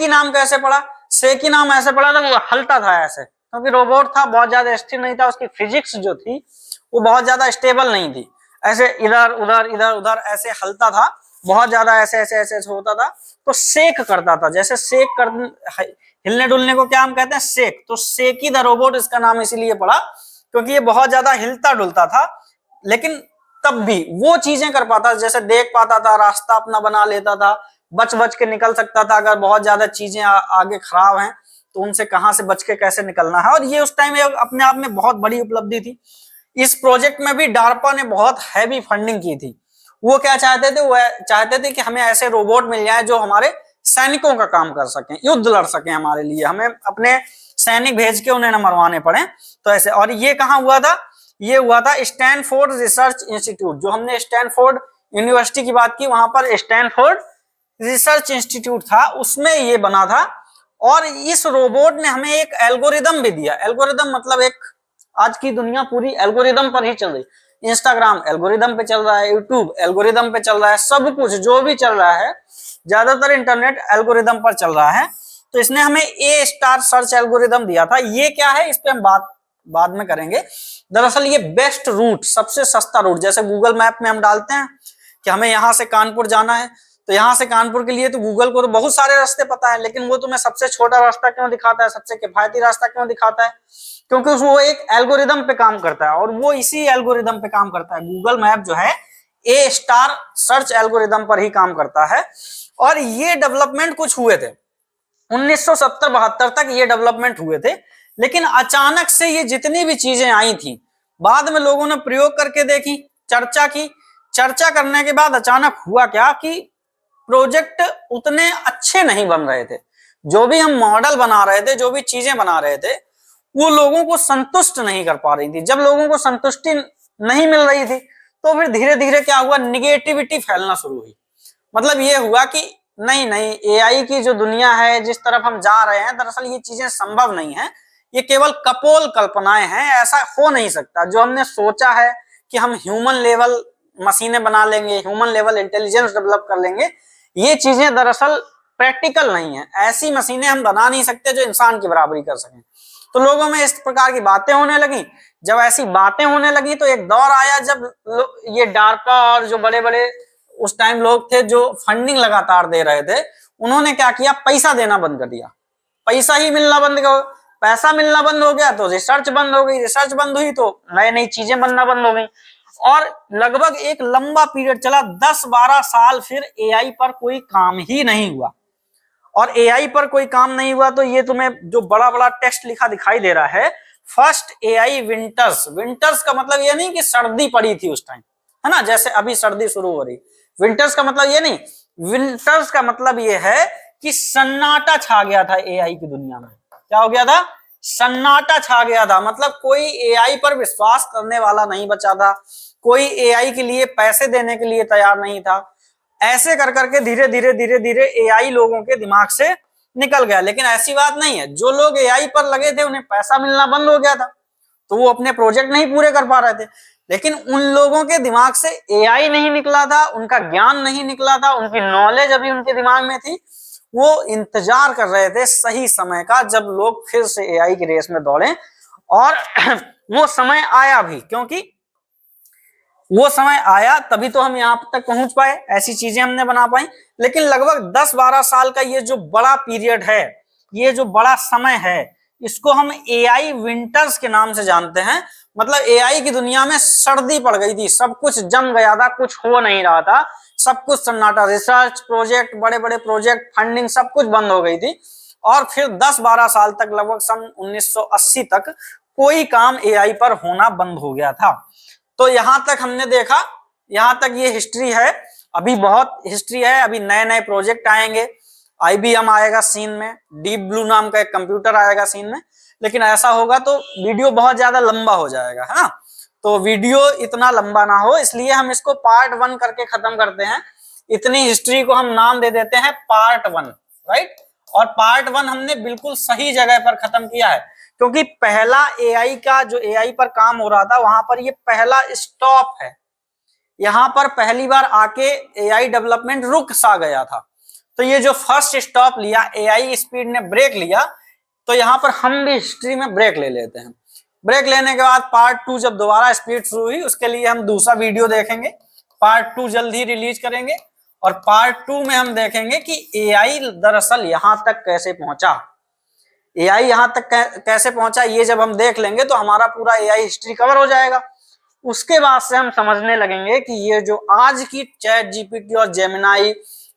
नाम कैसे पड़ा? सेकी नाम ऐसे पड़ा था, वो हलता था ऐसे, क्योंकि रोबोट था, बहुत ज्यादा स्थिर नहीं था, उसकी फिजिक्स जो थी वो बहुत ज्यादा स्टेबल नहीं थी, ऐसे इधर उधर ऐसे हलता था, बहुत ज्यादा ऐसे ऐसे ऐसे होता था। तो सेक करता था, जैसे सेक कर हिलने डुलने को क्या हम कहते हैं? सेक। तो सेकी द रोबोट इसका नाम इसीलिए पड़ा क्योंकि ये बहुत ज्यादा हिलता डुलता था, लेकिन तब भी वो चीजें कर पाता, जैसे देख पाता था, रास्ता अपना बना लेता था, बच के निकल सकता था। अगर बहुत ज्यादा चीजें आगे खराब हैं तो उनसे कहां से बच के कैसे निकलना है। और ये उस टाइम अपने आप में बहुत बड़ी उपलब्धि थी। इस प्रोजेक्ट में भी डार्पा ने बहुत हैवी फंडिंग की थी। वो क्या चाहते थे? वो चाहते थे कि हमें ऐसे रोबोट मिल जाए जो हमारे सैनिकों का काम कर सकें, युद्ध लड़ सकें हमारे लिए, हमें अपने सैनिक भेज के उन्हें न मरवाने पड़े। तो ऐसे, और ये कहाँ हुआ था? ये हुआ था स्टैनफोर्ड रिसर्च इंस्टीट्यूट। जो हमने स्टैनफोर्ड यूनिवर्सिटी की बात की, वहां पर स्टैनफोर्ड रिसर्च इंस्टीट्यूट था, उसमें ये बना था। और इस रोबोट ने हमें एक एल्गोरिदम भी दिया। एल्गोरिदम मतलब एक, आज की दुनिया पूरी एल्गोरिदम पर ही चल रही। इंस्टाग्राम एल्गोरिदम पे चल रहा है, यूट्यूब एल्गोरिदम पे चल रहा है, सब कुछ जो भी चल रहा है ज्यादातर इंटरनेट एल्गोरिदम पर चल रहा है। तो इसने हमें ए स्टार सर्च एल्गोरिदम दिया था। ये क्या है, इस पे हम बाद में करेंगे। दरअसल ये बेस्ट रूट, सबसे सस्ता रूट, जैसे गूगल मैप में हम डालते हैं कि हमें यहाँ से कानपुर जाना है, तो यहाँ से कानपुर के लिए तो गूगल को तो बहुत सारे रास्ते पता है, लेकिन वो तुम्हें सबसे छोटा रास्ता क्यों दिखाता है, सबसे किफायती रास्ता क्यों दिखाता है? क्योंकि वो एक एल्गोरिदम पे काम करता है, और वो इसी एल्गोरिदम पे काम करता है। गूगल मैप जो है ए स्टार सर्च एल्गोरिदम पर ही काम करता है। और ये डेवलपमेंट कुछ हुए थे 1970-72 तक, ये डेवलपमेंट हुए थे। लेकिन अचानक से ये जितनी भी चीजें आई थी, बाद में लोगों ने प्रयोग करके देखी, चर्चा की। चर्चा करने के बाद अचानक हुआ क्या कि प्रोजेक्ट उतने अच्छे नहीं बन रहे थे। जो भी हम मॉडल बना रहे थे, जो भी चीजें बना रहे थे, वो लोगों को संतुष्ट नहीं कर पा रही थी। जब लोगों को संतुष्टि नहीं मिल रही थी तो फिर धीरे धीरे क्या हुआ, निगेटिविटी फैलना शुरू हुई। मतलब ये हुआ कि नहीं, एआई की जो दुनिया है, जिस तरफ हम जा रहे हैं, दरअसल ये चीजें संभव नहीं है, ये केवल कपोल कल्पनाएं हैं, ऐसा हो नहीं सकता। जो हमने सोचा है कि हम ह्यूमन लेवल मशीनें बना लेंगे, ह्यूमन लेवल इंटेलिजेंस डेवलप कर लेंगे, ये चीजें दरअसल प्रैक्टिकल नहीं है। ऐसी मशीनें हम बना नहीं सकते जो इंसान की बराबरी कर सकें। तो लोगों में इस प्रकार की बातें होने लगी। जब ऐसी बातें होने लगी तो एक दौर आया जब ये डार्पा और जो बड़े बड़े उस टाइम लोग थे जो फंडिंग लगातार दे रहे थे, उन्होंने क्या किया, पैसा देना बंद कर दिया। पैसा ही मिलना बंद कर, पैसा मिलना बंद हो गया तो रिसर्च बंद हो गई, रिसर्च बंद हुई तो नई नई चीजें बनना बंद हो गई। और लगभग एक लंबा पीरियड चला, 10-12 साल, फिर एआई पर कोई काम ही नहीं हुआ। और एआई पर कोई काम नहीं हुआ तो ये तुम्हें जो बड़ा बड़ा टेक्स्ट लिखा दिखाई दे रहा है, फर्स्ट एआई विंटर्स। विंटर्स का मतलब ये नहीं कि सर्दी पड़ी थी उस टाइम, है ना, जैसे अभी सर्दी शुरू हो रही। विंटर्स का मतलब ये नहीं, विंटर्स का मतलब ये है कि सन्नाटा छा गया था एआई की दुनिया में। क्या हो गया था? सन्नाटा छा गया था। मतलब कोई एआई पर विश्वास करने वाला नहीं बचा था, कोई एआई के लिए पैसे देने के लिए तैयार नहीं था। ऐसे कर करके धीरे धीरे एआई लोगों के दिमाग से निकल गया। लेकिन ऐसी बात नहीं है, जो लोग एआई पर लगे थे उन्हें पैसा मिलना बंद हो गया था, तो वो अपने प्रोजेक्ट नहीं पूरे कर पा रहे थे। लेकिन उन लोगों के दिमाग से एआई नहीं निकला था, उनका ज्ञान नहीं निकला था, उनकी नॉलेज अभी उनके दिमाग में थी। वो इंतजार कर रहे थे सही समय का, जब लोग फिर से एआई की रेस में दौड़े और वो समय आया भी, क्योंकि वो समय आया तभी तो हम यहाँ तक पहुंच पाए, ऐसी चीजें हमने बना पाई। लेकिन लगभग 10-12 साल का ये जो बड़ा पीरियड है, ये जो बड़ा समय है, इसको हम एआई विंटर्स के नाम से जानते हैं। मतलब एआई की दुनिया में सर्दी पड़ गई थी, सब कुछ जम गया था, कुछ हो नहीं रहा था, सब कुछ सन्नाटा, रिसर्च प्रोजेक्ट, बड़े बड़े प्रोजेक्ट, फंडिंग, सब कुछ बंद हो गई थी। और फिर 10-12 साल तक, लगभग सन 1980 तक कोई काम एआई पर होना बंद हो गया था। तो यहां तक हमने देखा, यहां तक ये हिस्ट्री है। अभी बहुत हिस्ट्री है, अभी नए नए प्रोजेक्ट आएंगे, आईबीएम आएगा सीन में, डीप ब्लू नाम का एक कंप्यूटर आएगा सीन में। लेकिन ऐसा होगा तो वीडियो बहुत ज्यादा लंबा हो जाएगा, है ना। तो वीडियो इतना लंबा ना हो, इसलिए हम इसको पार्ट 1 करके खत्म करते हैं। इतनी हिस्ट्री को हम नाम दे देते हैं पार्ट 1, राइट। और पार्ट 1 हमने बिल्कुल सही जगह पर खत्म किया है, क्योंकि पहला एआई का जो एआई पर काम हो रहा था, वहां पर ये पहला स्टॉप है। यहां पर पहली बार आके एआई डेवलपमेंट रुक सा गया था। तो ये जो फर्स्ट स्टॉप लिया, एआई स्पीड ने ब्रेक लिया, तो यहां पर हम भी हिस्ट्री में ब्रेक ले लेते हैं। ब्रेक लेने के बाद पार्ट 2 जब दोबारा स्पीड शुरू हुई, उसके लिए हम दूसरा वीडियो देखेंगे। पार्ट 2 जल्द ही रिलीज करेंगे, और पार्ट 2 में हम देखेंगे कि एआई दरअसल यहां तक कैसे पहुंचा। एआई यहां तक कैसे पहुंचा, ये जब हम देख लेंगे तो हमारा पूरा एआई हिस्ट्री कवर हो जाएगा। उसके बाद से हम समझने लगेंगे कि ये जो आज की चैट जीपीटी और जेमिनाई,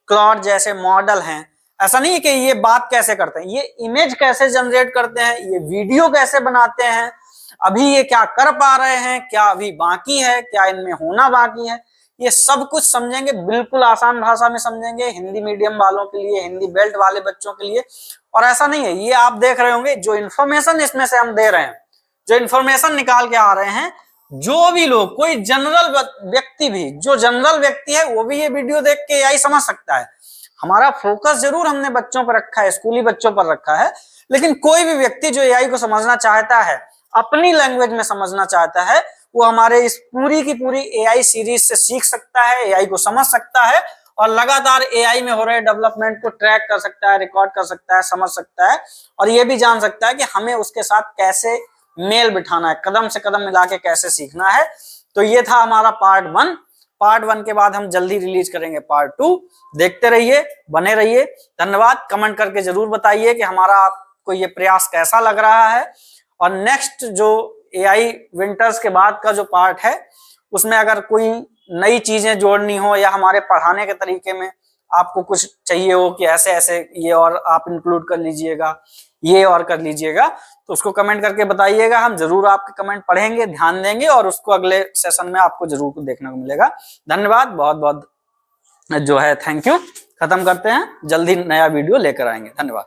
क्लॉड जैसे मॉडल हैं, ऐसा नहीं है कि ये बात कैसे करते हैं, ये इमेज कैसे जनरेट करते हैं, ये वीडियो कैसे बनाते हैं, अभी ये क्या कर पा रहे हैं, क्या अभी बाकी है, क्या इनमें होना बाकी है, ये सब कुछ समझेंगे। बिल्कुल आसान भाषा में समझेंगे, हिंदी मीडियम वालों के लिए, हिंदी बेल्ट वाले बच्चों के लिए। और ऐसा नहीं है, ये आप देख रहे होंगे जो इन्फॉर्मेशन इसमें से हम दे रहे हैं, जो इन्फॉर्मेशन निकाल के आ रहे हैं, जो भी लोग, कोई जनरल व्यक्ति भी, जो जनरल व्यक्ति है वो भी ये वीडियो देख के एआई समझ सकता है। हमारा फोकस जरूर हमने बच्चों पर रखा है, स्कूली बच्चों पर रखा है, लेकिन कोई भी व्यक्ति जो एआई को समझना चाहता है, अपनी लैंग्वेज में समझना चाहता है, वो हमारे इस पूरी की पूरी एआई सीरीज से सीख सकता है, एआई को समझ सकता है, और लगातार एआई में हो रहे डेवलपमेंट को ट्रैक कर सकता है, रिकॉर्ड कर सकता है, समझ सकता है, और ये भी जान सकता है कि हमें उसके साथ कैसे मेल बिठाना है, कदम से कदम मिला के कैसे सीखना है। तो ये था हमारा पार्ट 1। पार्ट 1 के बाद हम जल्दी रिलीज करेंगे पार्ट 2। देखते रहिए, बने रहिए। धन्यवाद। कमेंट करके जरूर बताइए कि हमारा आपको ये प्रयास कैसा लग रहा है। और नेक्स्ट जो एआई विंटर्स के बाद का जो पार्ट है, उसमें अगर कोई नई चीजें जोड़नी हो, या हमारे पढ़ाने के तरीके में आपको कुछ चाहिए हो कि ऐसे ऐसे ये और आप इंक्लूड कर लीजिएगा, ये और कर लीजिएगा, तो उसको कमेंट करके बताइएगा। हम जरूर आपके कमेंट पढ़ेंगे, ध्यान देंगे, और उसको अगले सेशन में आपको जरूर देखने को मिलेगा। धन्यवाद, बहुत बहुत जो है थैंक यू। खत्म करते हैं, जल्दी नया वीडियो लेकर आएंगे। धन्यवाद।